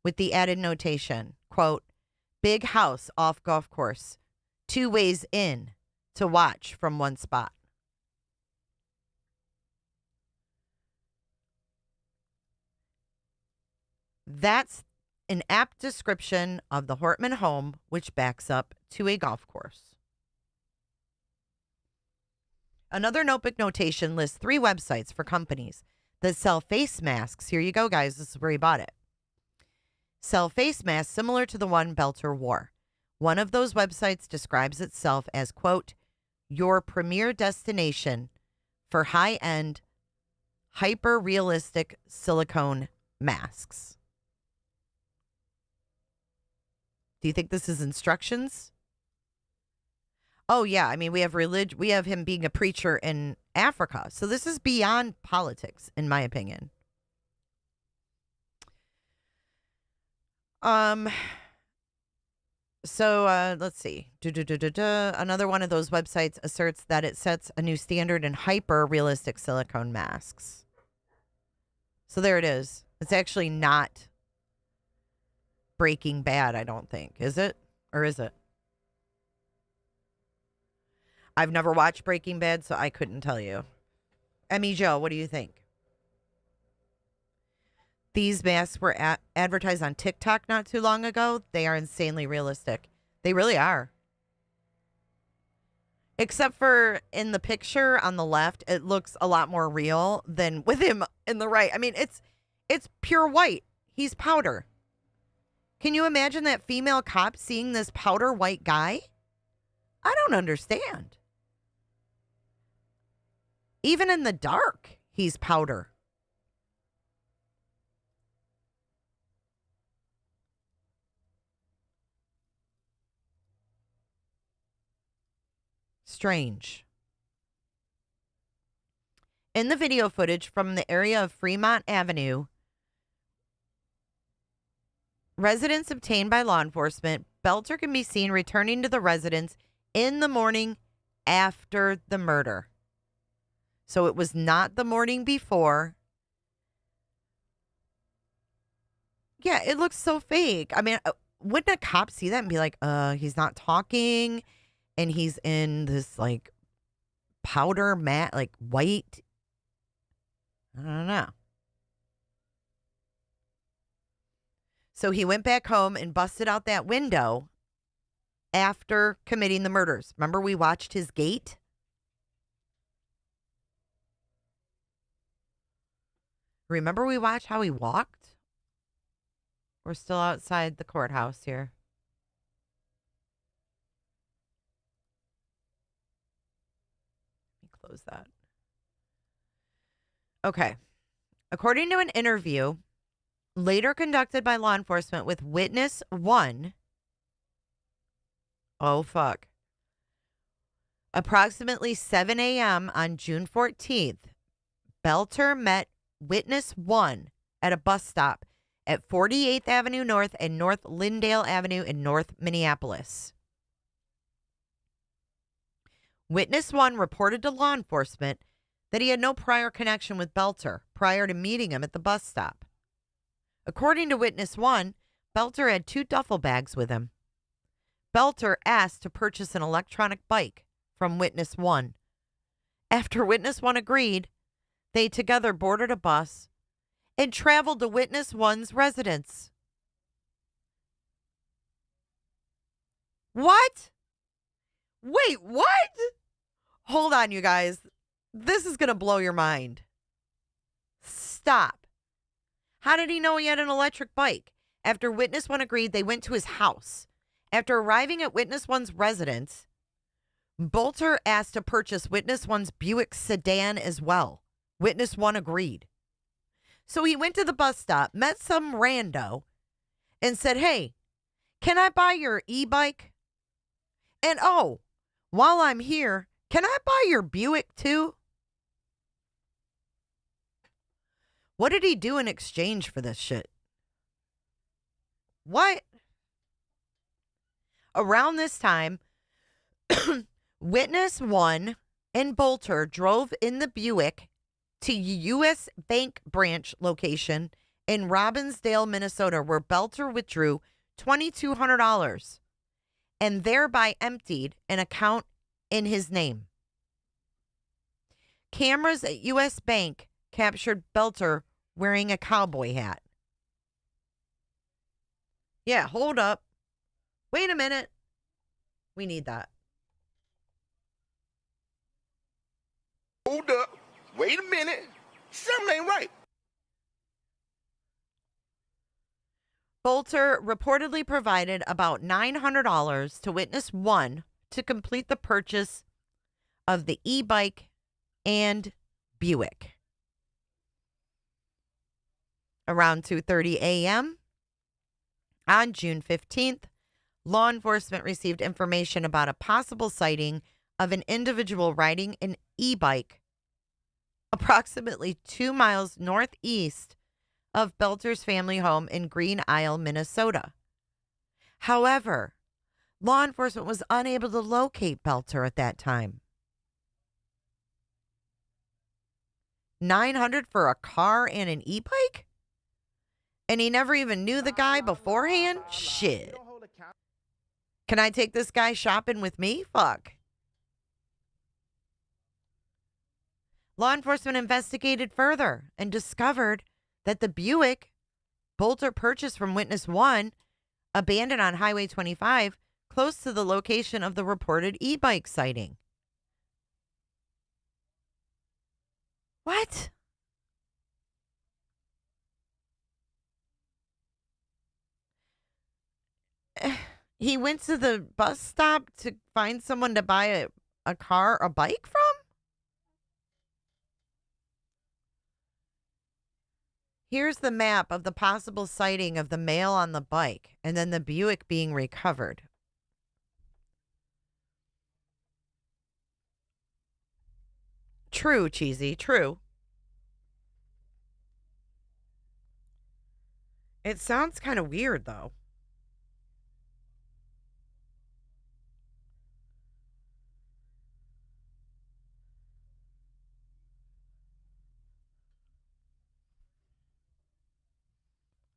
with the added notation, quote, "Big house off golf course, 2 ways in to watch from one spot." That's an apt description of the Hortman home, which backs up to a golf course. Another notebook notation lists 3 websites for companies that sell face masks. Here you go, guys. This is where he bought it. Sell face masks similar to the one Boelter wore. One of those websites describes itself as, quote, "your premier destination for high-end, hyper-realistic silicone masks." Do you think this is instructions? Oh, yeah. I mean, we have religion. We have him being a preacher in Africa. So this is beyond politics, in my opinion. Let's see. Another one of those websites asserts that it sets a new standard in hyper-realistic silicone masks. So there it is. It's actually not Breaking Bad, I don't think. Is it? Or is it? I've never watched Breaking Bad, so I couldn't tell you. Emmy Joe, what do you think? These masks were advertised on TikTok not too long ago. They are insanely realistic. They really are. Except for in the picture on the left, it looks a lot more real than with him in the right. I mean, it's pure white. He's powder. Can you imagine that female cop seeing this powder white guy? I don't understand. Even in the dark, he's powder. Strange. In the video footage from the area of Fremont Avenue, residents obtained by law enforcement, Boelter can be seen returning to the residence in the morning after the murder. So it was not the morning before. Yeah, it looks so fake. I mean, wouldn't a cop see that and be like, he's not talking and he's in this like powder matte, like white? I don't know. So he went back home and busted out that window after committing the murders. Remember, we watched his gait? Remember, we watched how he walked? We're still outside the courthouse here. Let me close that. Okay. According to an interview later conducted by law enforcement with witness 1, oh fuck, approximately 7 a.m. on June 14th, Boelter met witness 1 at a bus stop at 48th Avenue North and North Lyndale Avenue in North Minneapolis. Witness 1 reported to law enforcement that he had no prior connection with Boelter prior to meeting him at the bus stop. According to Witness 1, Boelter had 2 duffel bags with him. Boelter asked to purchase an electronic bike from Witness 1. After Witness 1 agreed, they together boarded a bus and traveled to Witness 1's residence. What? Wait, what? Hold on, you guys. This is going to blow your mind. Stop. How did he know he had an electric bike? After Witness 1 agreed, they went to his house. After arriving at Witness 1's residence, Boelter asked to purchase Witness 1's Buick sedan as well. Witness 1 agreed. So he went to the bus stop, met some rando, and said, hey, can I buy your e-bike? And oh, while I'm here, can I buy your Buick too? What did he do in exchange for this shit? What? Around this time, Witness 1 and Boelter drove in the Buick to U.S. Bank branch location in Robbinsdale, Minnesota, where Boelter withdrew $2,200 and thereby emptied an account in his name. Cameras at U.S. Bank captured Boelter wearing a cowboy hat. Yeah, hold up. Wait a minute. We need that. Hold up. Wait a minute. Something ain't right. Boelter reportedly provided about $900 to Witness 1 to complete the purchase of the e-bike and Buick. Around 2:30 a.m. on June 15th, law enforcement received information about a possible sighting of an individual riding an e-bike approximately 2 miles northeast of Boelter's family home in Green Isle, Minnesota. However, law enforcement was unable to locate Boelter at that time. $900 for a car and an e-bike? And he never even knew the guy beforehand? Shit. Can I take this guy shopping with me? Fuck. Law enforcement investigated further and discovered that the Buick Boelter purchased from Witness 1 abandoned on Highway 25 close to the location of the reported e-bike sighting. What? He went to the bus stop to find someone to buy a car, a bike from? Here's the map of the possible sighting of the male on the bike and then the Buick being recovered. True, Cheesy, true. It sounds kind of weird, though.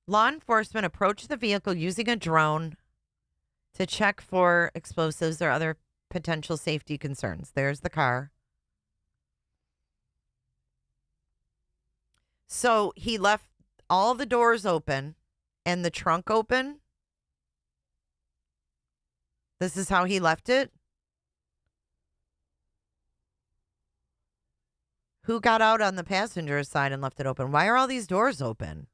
Law enforcement approached the vehicle using a drone to check for explosives or other potential safety concerns. There's the car. So he left all the doors open and the trunk open. This is how he left it. Who got out on the passenger side and left it open? Why are all these doors open?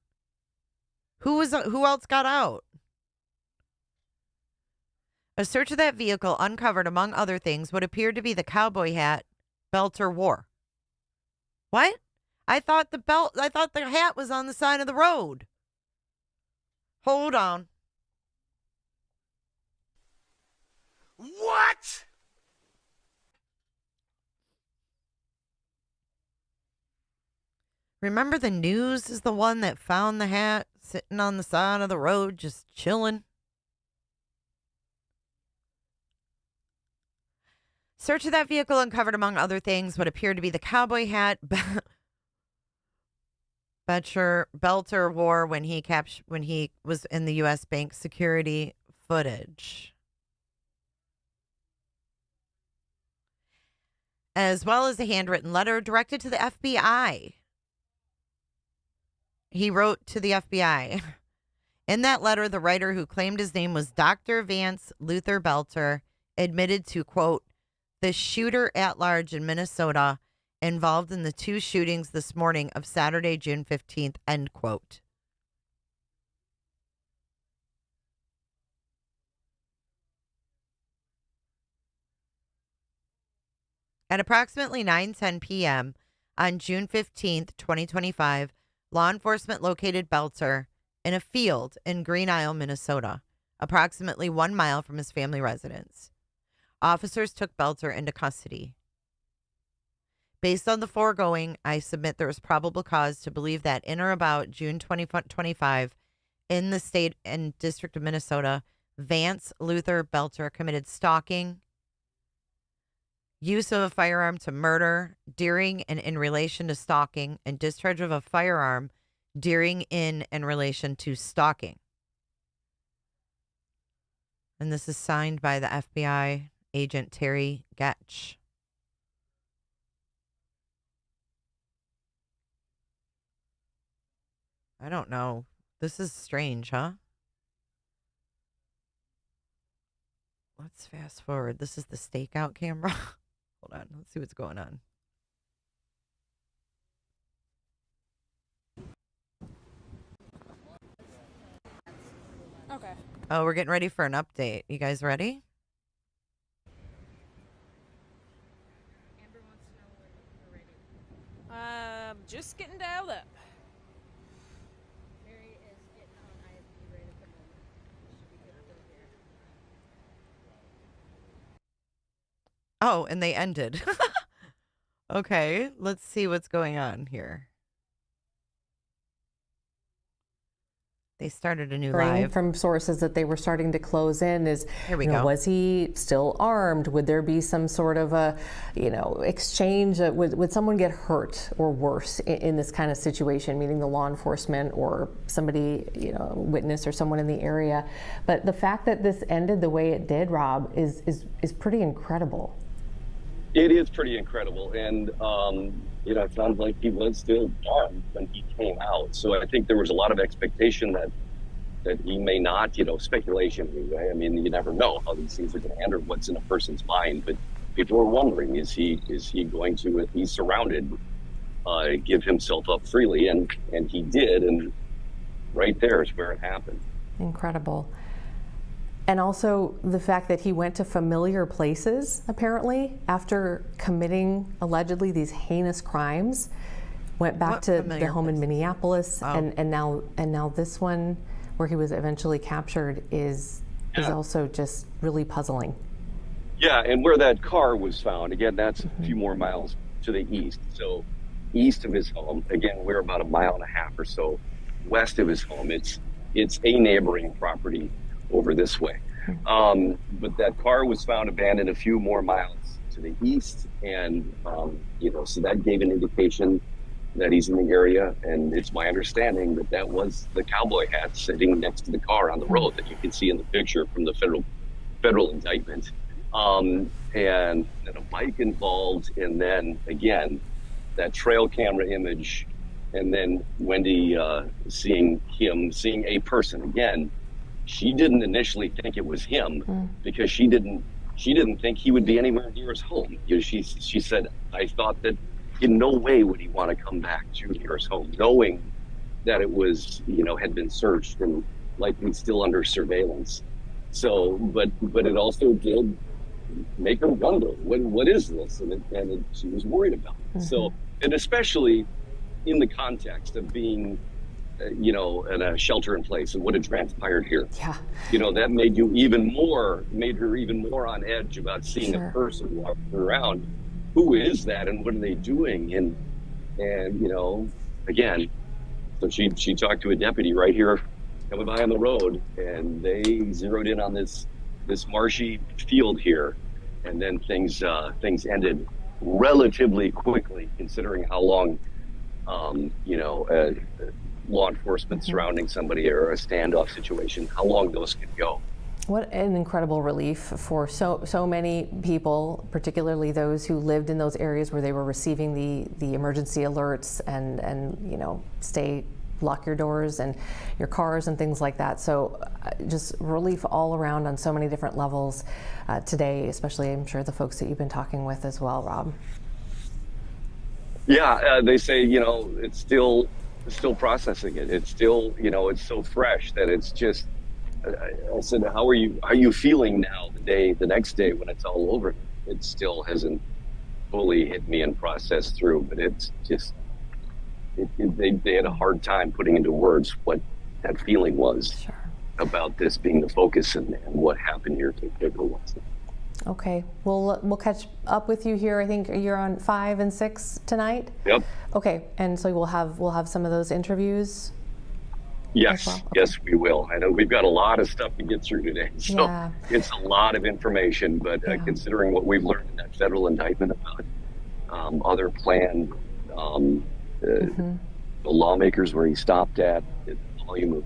Who else got out? A search of that vehicle uncovered, among other things, what appeared to be the cowboy hat Boelter wore. What? I thought the hat was on the side of the road. Hold on. What? Remember the news is the one that found the hat sitting on the side of the road just chilling? Search of that vehicle uncovered, among other things, what appeared to be the cowboy hat Boelter wore when he was in the U.S. Bank security footage, as well as a handwritten letter directed to the FBI. He wrote to the FBI. In that letter, the writer, who claimed his name was Dr. Vance Boelter, admitted to, quote, the shooter at large in Minnesota involved in the two shootings this morning of Saturday, June 15th, end quote. At approximately 9:10 p.m. on June 15th, 2025, law enforcement located Boelter in a field in Green Isle, Minnesota, approximately 1 mile from his family residence. Officers took Boelter into custody. Based on the foregoing, I submit there is probable cause to believe that in or about June 2025, in the state and district of Minnesota, Vance Boelter committed stalking, use of a firearm to murder during and in relation to stalking, and discharge of a firearm during, in, and relation to stalking. And this is signed by the FBI agent Terry Getch. I don't know. This is strange, huh? Let's fast forward. This is the stakeout camera. Hold on. Let's see what's going on. Okay. Oh, we're getting ready for an update. You guys ready? Just getting dialed up. Oh, and they ended. Okay, let's see what's going on here. They started a new live. From sources that they were starting to close in is, Here we go. Was he still armed? Would there be some sort of a, exchange? Would someone get hurt or worse in this kind of situation, meaning the law enforcement or somebody, witness or someone in the area? But the fact that this ended the way it did, Rob, is pretty incredible. It is pretty incredible, and it sounds like he was still armed when he came out. So I think there was a lot of expectation that he may not, speculation anyway. I mean, you never know how these things are going to end or what's in a person's mind. But people are wondering, is he going to, if he's surrounded, give himself up freely? And he did, and right there is where it happened. Incredible. And also the fact that he went to familiar places, apparently, after committing, allegedly, these heinous crimes. Went back to the home in Minneapolis, and now this one, where he was eventually captured, is also just really puzzling. Yeah, and where that car was found, again, that's a few more miles to the east. So east of his home, again, we're about 1.5 miles or so west of his home. It's a neighboring property over this way. But that car was found abandoned a few more miles to the east, and so that gave an indication that he's in the area, and it's my understanding that that was the cowboy hat sitting next to the car on the road that you can see in the picture from the federal indictment. And then a bike involved, and then again that trail camera image, and then Wendy seeing a person again. She didn't initially think it was him because she didn't think he would be anywhere near his home. You know, she said, I thought that in no way would he want to come back to near his home, knowing that it was, had been searched and likely still under surveillance. So, but it also did make her wonder, what is this? And she was worried about it. So, and especially in the context of being, in a shelter in place and what had transpired here. Yeah. That made her even more on edge about seeing a person walking around. Who is that and what are they doing? And again, so she talked to a deputy right here coming by on the road, and they zeroed in on this marshy field here, and then things ended relatively quickly, considering how long law enforcement surrounding somebody or a standoff situation, how long those can go. What an incredible relief for so many people, particularly those who lived in those areas where they were receiving the emergency alerts and lock your doors and your cars and things like that. So just relief all around on so many different levels today, especially I'm sure the folks that you've been talking with as well, Rob. Yeah, they say, it's still processing it. It's still, it's so fresh that it's just, I said, how are you feeling now the next day when it's all over? It still hasn't fully hit me and processed through, but it's just, they had a hard time putting into words what that feeling was about this being the focus and what happened here to people. Okay, we'll catch up with you here. I think you're on 5 and 6 tonight. Yep. Okay, and so we'll have some of those interviews. Yes, well? Okay. Yes, we will. I know we've got a lot of stuff to get through today, so it's a lot of information. But considering what we've learned in that federal indictment about other planned the lawmakers where he stopped at, the volume of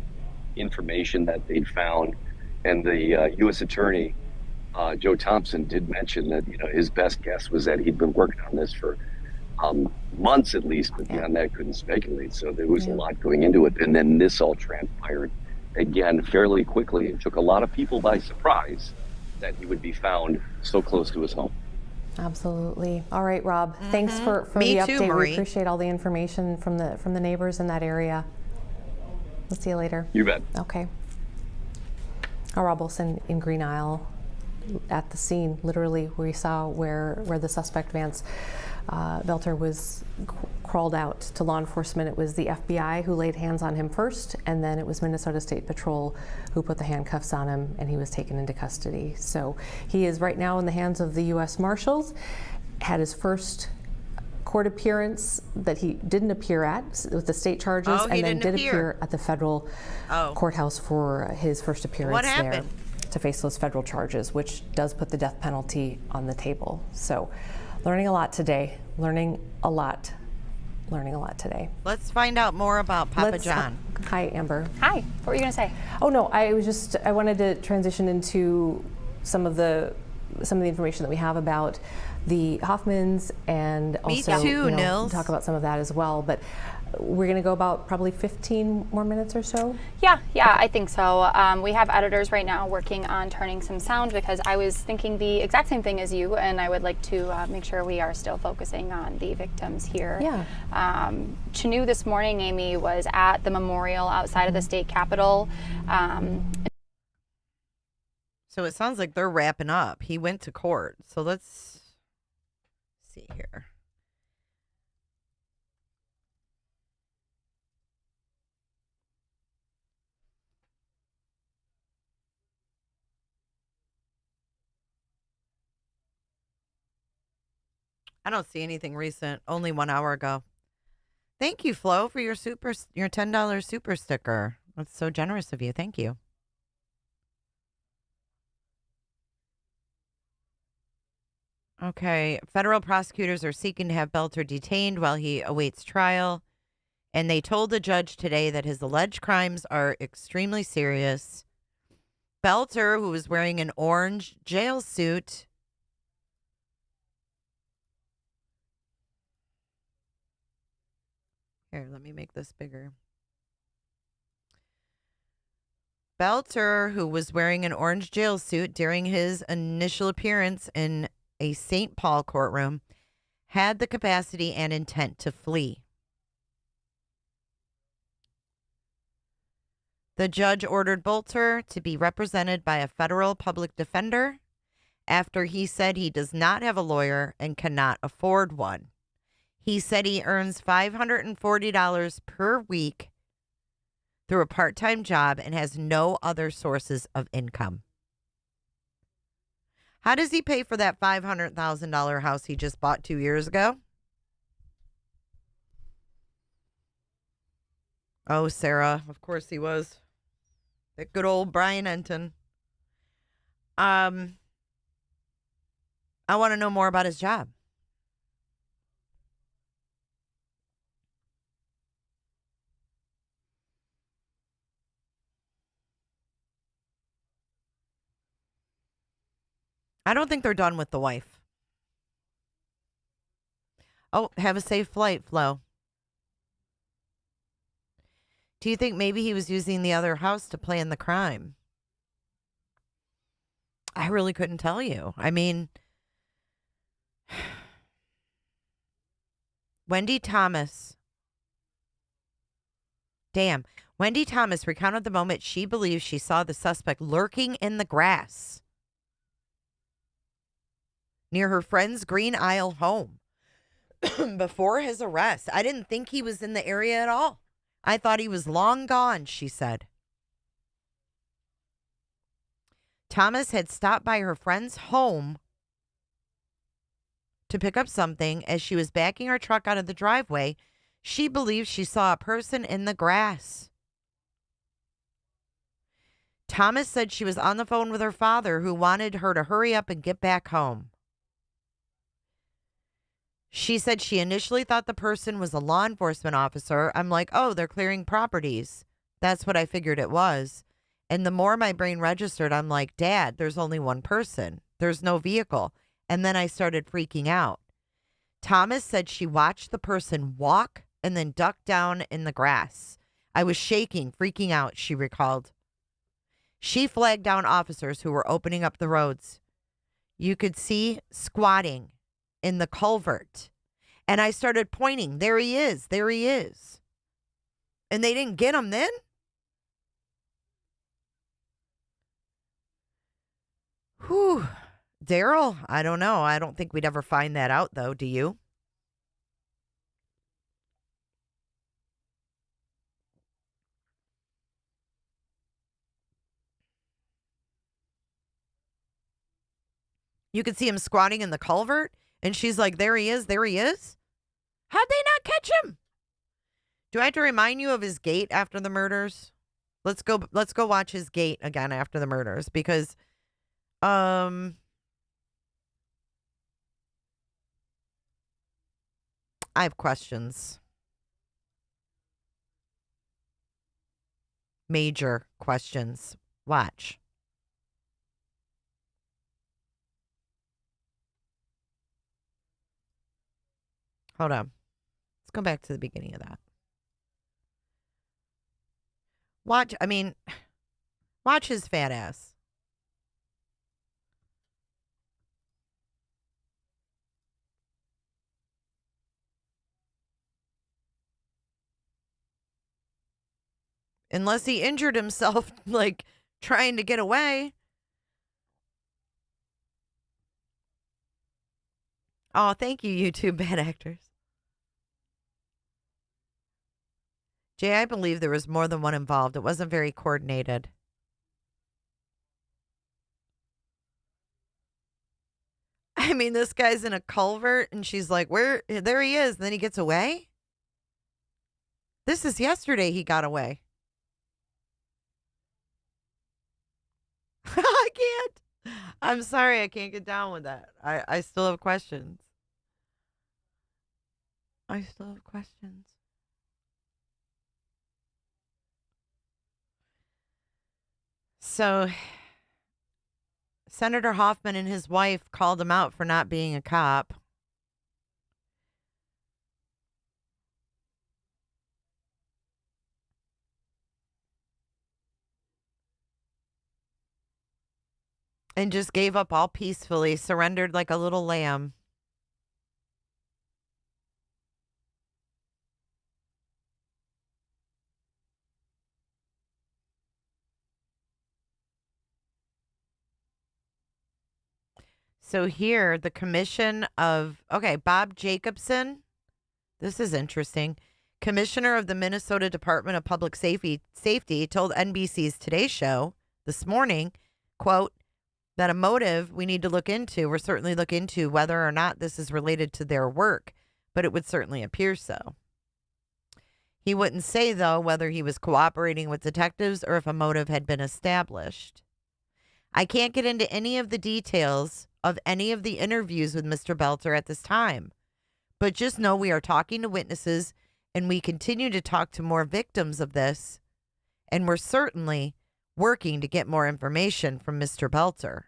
information that they'd found, and the U.S. Attorney. Joe Thompson did mention that his best guess was that he'd been working on this for months at least, but beyond that couldn't speculate. So there was a lot going into it, and then this all transpired again fairly quickly. It took a lot of people by surprise that he would be found so close to his home. Absolutely. All right, Rob. Thanks for the update. Marie. We appreciate all the information from the neighbors in that area. We'll see you later. You bet. Okay. Rob Wilson in Green Isle, at the scene, literally, we saw where the suspect Vance Boelter was crawled out to law enforcement. It was the FBI who laid hands on him first, and then it was Minnesota State Patrol who put the handcuffs on him, and he was taken into custody. So he is right now in the hands of the U.S. Marshals. Had his first court appearance that he didn't appear at with the state charges, and then did appear at the federal courthouse for his first appearance What happened? there to face those federal charges, which does put the death penalty on the table. So learning a lot today, learning a lot today. Let's find out more about Papa John. Hi, Amber. Hi, what were you gonna say? Oh no, I wanted to transition into some of the information that we have about the Hoffmans, and also Nils. talk about some of that as well. But we're going to go about probably 15 more minutes or so. Yeah, I think so. We have editors right now working on turning some sound, because I was thinking the exact same thing as you, and I would like to make sure we are still focusing on the victims here. Yeah. Chanu this morning, Amy, was at the memorial outside of the state capitol. So it sounds like they're wrapping up. He went to court. So let's see here. I don't see anything recent. Only 1 hour ago. Thank you, Flo, for your $10 super sticker. That's so generous of you. Thank you. Okay. Federal prosecutors are seeking to have Boelter detained while he awaits trial. And they told the judge today that his alleged crimes are extremely serious. Boelter, who was wearing an orange jail suit, here, let me make this bigger. Boelter, who was wearing an orange jail suit during his initial appearance in a St. Paul courtroom, had the capacity and intent to flee. The judge ordered Boelter to be represented by a federal public defender after he said he does not have a lawyer and cannot afford one. He said he earns $540 per week through a part-time job and has no other sources of income. How does he pay for that $500,000 house he just bought 2 years ago? Oh, Sarah, of course he was. That good old Brian Enton. I want to know more about his job. I don't think they're done with the wife. Oh, have a safe flight, Flo. Do you think maybe he was using the other house to plan the crime? I really couldn't tell you. I mean, Wendy Thomas. Damn. Wendy Thomas recounted the moment she believes she saw the suspect lurking in the grass near her friend's Green Isle home before his arrest. I didn't think he was in the area at all. I thought he was long gone, she said. Thomas had stopped by her friend's home to pick up something. As she was backing her truck out of the driveway, she believes she saw a person in the grass. Thomas said she was on the phone with her father, who wanted her to hurry up and get back home. She said she initially thought the person was a law enforcement officer. I'm like, oh, they're clearing properties. That's what I figured it was. And the more my brain registered, I'm like, Dad, there's only one person. There's no vehicle. And then I started freaking out. Thomas said she watched the person walk and then duck down in the grass. I was shaking, freaking out, she recalled. She flagged down officers who were opening up the roads. You could see squatting in the culvert. And I started pointing. There he is. There he is. And they didn't get him then? Whew. Daryl, I don't know. I don't think we'd ever find that out, though. Do you? You could see him squatting in the culvert, and she's like, there he is, there he is. How'd they not catch him? Do I have to remind you of his gait after the murders? Let's go watch his gait again after the murders, because I have questions. Major questions. Watch. Hold on. Let's go back to the beginning of that. Watch his fat ass. Unless he injured himself, like, trying to get away. Oh, thank you, YouTube bad actors. Jay, I believe there was more than one involved. It wasn't very coordinated. I mean, this guy's in a culvert, and she's like, where? There he is. And then he gets away? This is yesterday he got away. I can't. I'm sorry, I can't get down with that. I still have questions. I still have questions. So, Senator Hoffman and his wife called him out for not being a cop. And just gave up all peacefully, surrendered like a little lamb. So here, the commission of, Bob Jacobson. This is interesting. Commissioner of the Minnesota Department of Public Safety told NBC's Today Show this morning, quote, that a motive we need to look into. We're certainly look into whether or not this is related to their work, but it would certainly appear so. He wouldn't say, though, whether he was cooperating with detectives or if a motive had been established. I can't get into any of the details of any of the interviews with Mr. Boelter at this time, but just know we are talking to witnesses and we continue to talk to more victims of this, and we're certainly working to get more information from Mr. Boelter.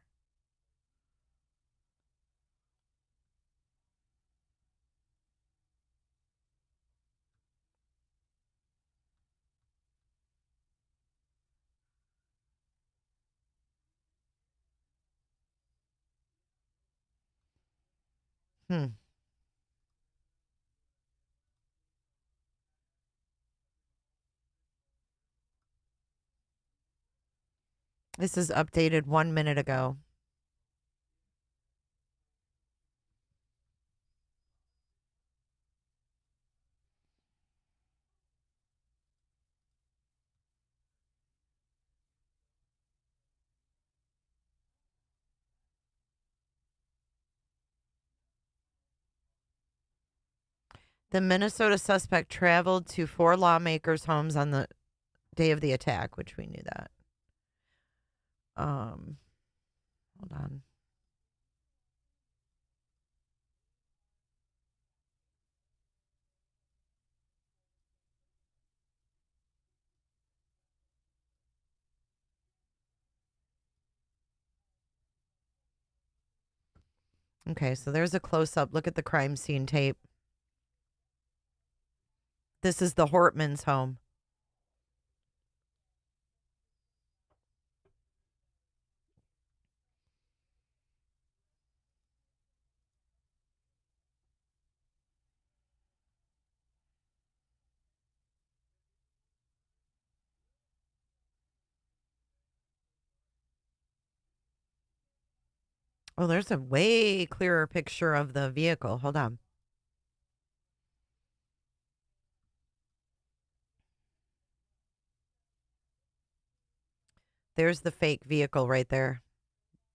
This is updated 1 minute ago. The Minnesota suspect traveled to 4 lawmakers' homes on the day of the attack, which we knew that. Hold on. Okay, so there's a close-up. Look at the crime scene tape. This is the Hortman's home. Oh, there's a way clearer picture of the vehicle. Hold on. There's the fake vehicle right there.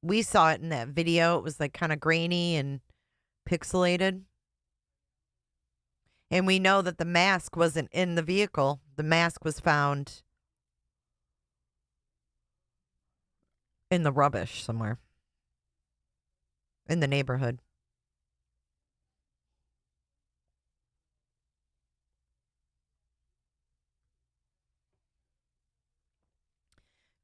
We saw it in that video. It was like kind of grainy and pixelated. And we know that the mask wasn't in the vehicle. The mask was found in the rubbish somewhere in the neighborhood.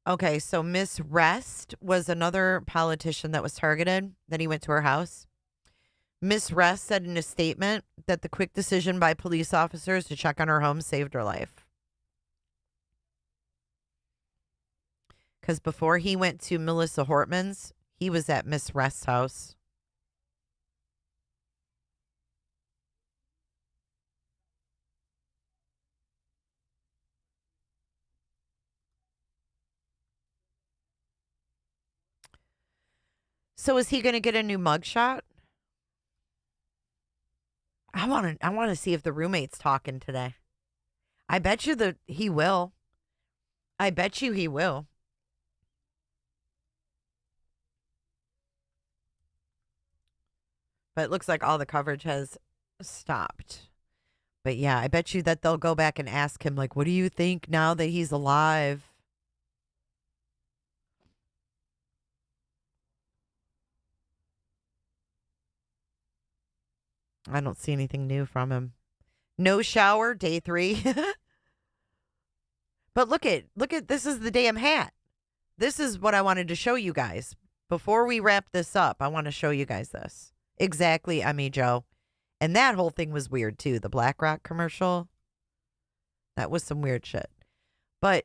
Okay, so Miss Rest was another politician that was targeted, that he went to her house. Miss Rest said in a statement that the quick decision by police officers to check on her home saved her life. Because before he went to Melissa Hortman's, he was at Miss Rest's house. So is he going to get a new mugshot? I want to see if the roommate's talking today. I bet you that he will. I bet you he will. But it looks like all the coverage has stopped. But yeah, I bet you that they'll go back and ask him, like, what do you think now that he's alive? I don't see anything new from him. No shower, day 3. But look at this is the damn hat. This is what I wanted to show you guys. Before we wrap this up, I want to show you guys this. Exactly, Emmy Joe. And that whole thing was weird too. The BlackRock commercial. That was some weird shit. But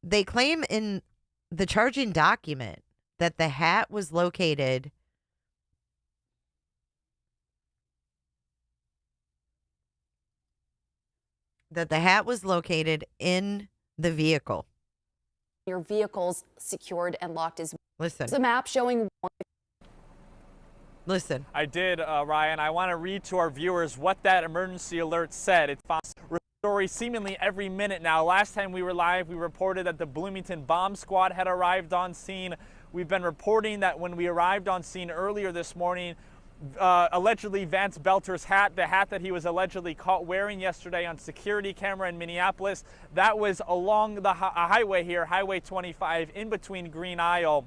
they claim in the charging document that the hat was located in the vehicle. Your vehicle's secured and locked as Listen. There's a map showing. Listen. I did, Ryan. I want to read to our viewers what that emergency alert said. It's story seemingly every minute now. Last time we were live, we reported that the Bloomington bomb squad had arrived on scene. We've been reporting that when we arrived on scene earlier this morning, allegedly Vance Boelter's hat, the hat that he was allegedly caught wearing yesterday on security camera in Minneapolis, that was along the highway here, Highway 25, in between Green Isle.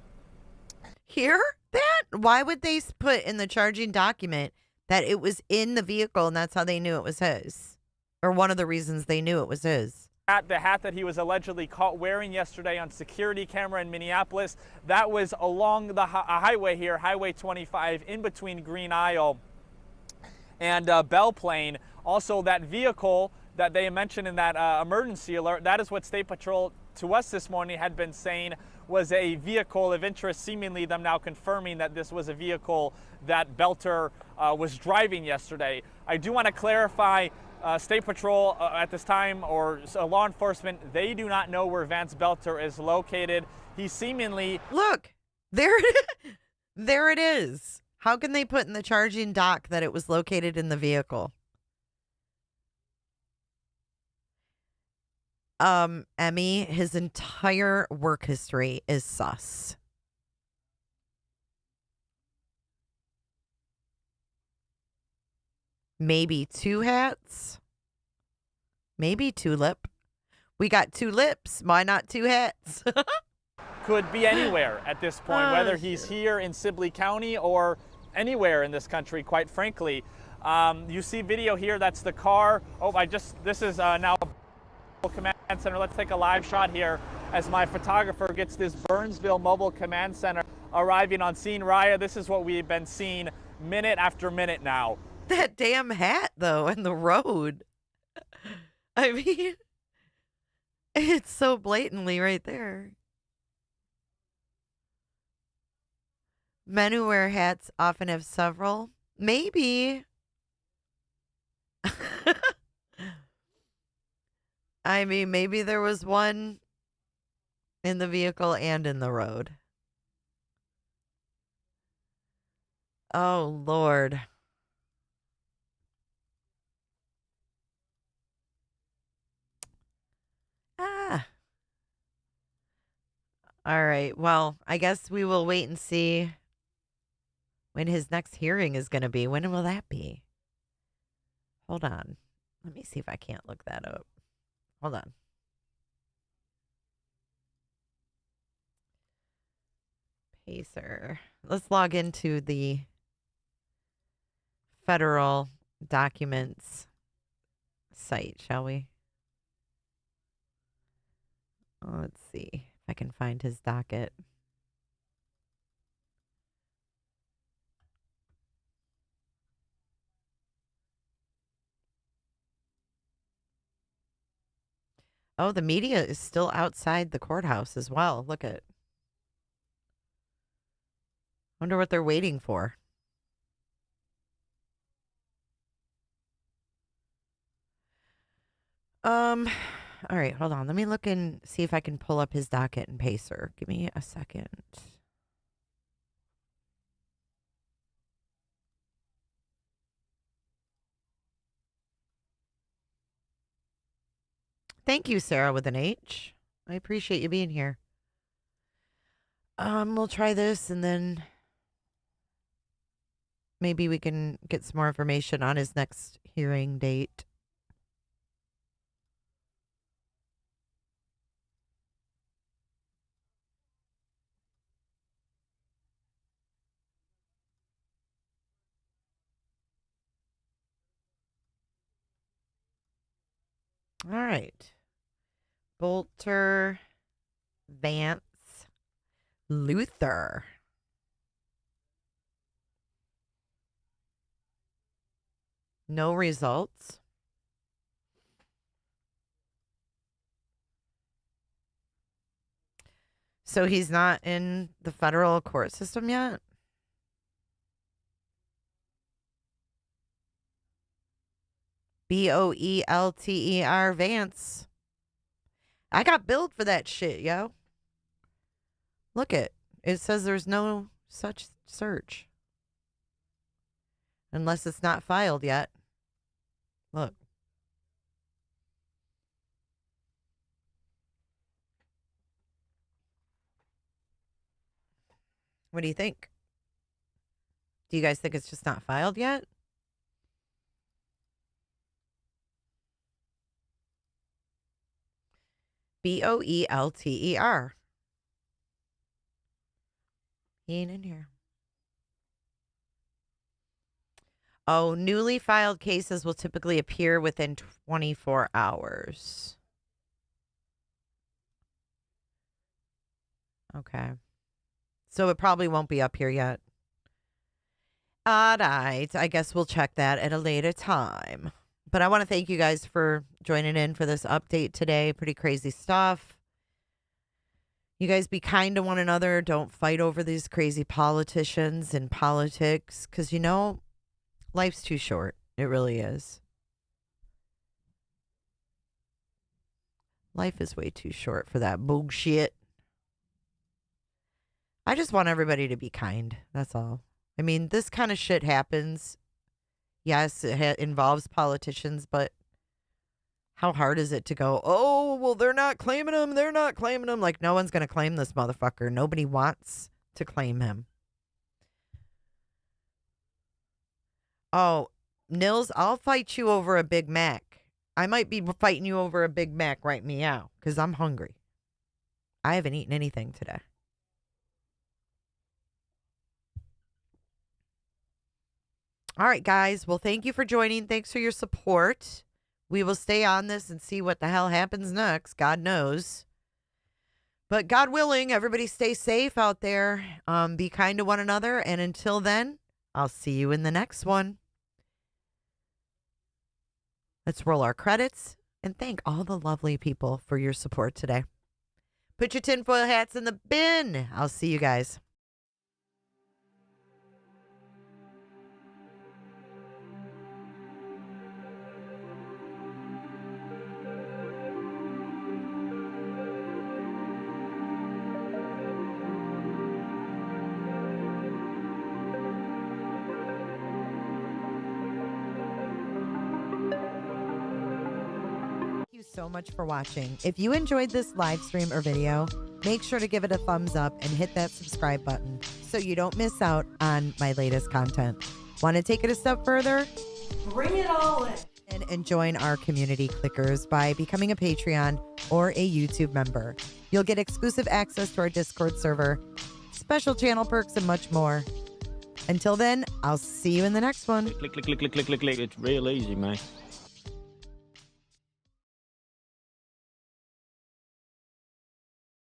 Hear that? Why would they put in the charging document that it was in the vehicle and that's how they knew it was his? Or one of the reasons they knew it was his. The hat that he was allegedly caught wearing yesterday on security camera in Minneapolis, that was along the highway here, Highway 25, in between Green Isle and Belle Plaine. Also, that vehicle that they mentioned in that emergency alert, that is what State Patrol to us this morning had been saying was a vehicle of interest, seemingly them now confirming that this was a vehicle that Boelter was driving yesterday. I do want to clarify, State Patrol at this time, or law enforcement, they do not know where Vance Boelter is located. He seemingly... Look, there it is. How can they put in the charging dock that it was located in the vehicle? Emmy, his entire work history is sus. Maybe 2 hats. Maybe tulip. We got 2 lips. Why not 2 hats? Could be anywhere at this point, whether he's here in Sibley County or anywhere in this country, quite frankly. You see video here, that's the car. This is now a command center. Let's take a live shot here as my photographer gets this Burnsville Mobile Command Center arriving on scene. Raya, this is what we've been seeing minute after minute now. That damn hat, though, and the road. I mean, it's so blatantly right there. Men who wear hats often have several. Maybe. I mean, maybe there was one in the vehicle and in the road. Oh, Lord. All right. Well, I guess we will wait and see when his next hearing is going to be. When will that be? Hold on. Let me see if I can't look that up. Hold on. Pacer. Let's log into the federal documents site, shall we? Let's see if I can find his docket. Oh, the media is still outside the courthouse as well. Look at. Wonder what they're waiting for. All right, hold on. Let me look and see if I can pull up his docket and Pacer. Give me a second. Thank you, Sarah, with an H. I appreciate you being here. We'll try this and then maybe we can get some more information on his next hearing date. All right. Boelter, Vance, Luther. No results. So he's not in the federal court system yet? Boelter, Vance. I got billed for that shit, yo. Look it. It says there's no such search. Unless it's not filed yet. Look. What do you think? Do you guys think it's just not filed yet? Boelter. He ain't in here. Oh, newly filed cases will typically appear within 24 hours. Okay. So it probably won't be up here yet. All right. I guess we'll check that at a later time. But I want to thank you guys for joining in for this update today. Pretty crazy stuff. You guys be kind to one another. Don't fight over these crazy politicians and politics. Because, you know, life's too short. It really is. Life is way too short for that bullshit. I just want everybody to be kind. That's all. I mean, this kind of shit happens. Yes, it involves politicians, but how hard is it to go, oh, well, they're not claiming him. They're not claiming him. Like, no one's going to claim this motherfucker. Nobody wants to claim him. Oh, Nils, I'll fight you over a Big Mac. I might be fighting you over a Big Mac right meow because I'm hungry. I haven't eaten anything today. All right, guys. Well, thank you for joining. Thanks for your support. We will stay on this and see what the hell happens next. God knows. But God willing, everybody stay safe out there. Be kind to one another. And until then, I'll see you in the next one. Let's roll our credits and thank all the lovely people for your support today. Put your tinfoil hats in the bin. I'll see you guys. So much for watching. If you enjoyed this live stream or video, make sure to give it a thumbs up and hit that subscribe button so you don't miss out on my latest content. Want to take it a step further? Bring it all in. And join our community clickers by becoming a Patreon or a YouTube member. You'll get exclusive access to our Discord server, special channel perks, and much more. Until then, I'll see you in the next one. Click. It's real easy, man.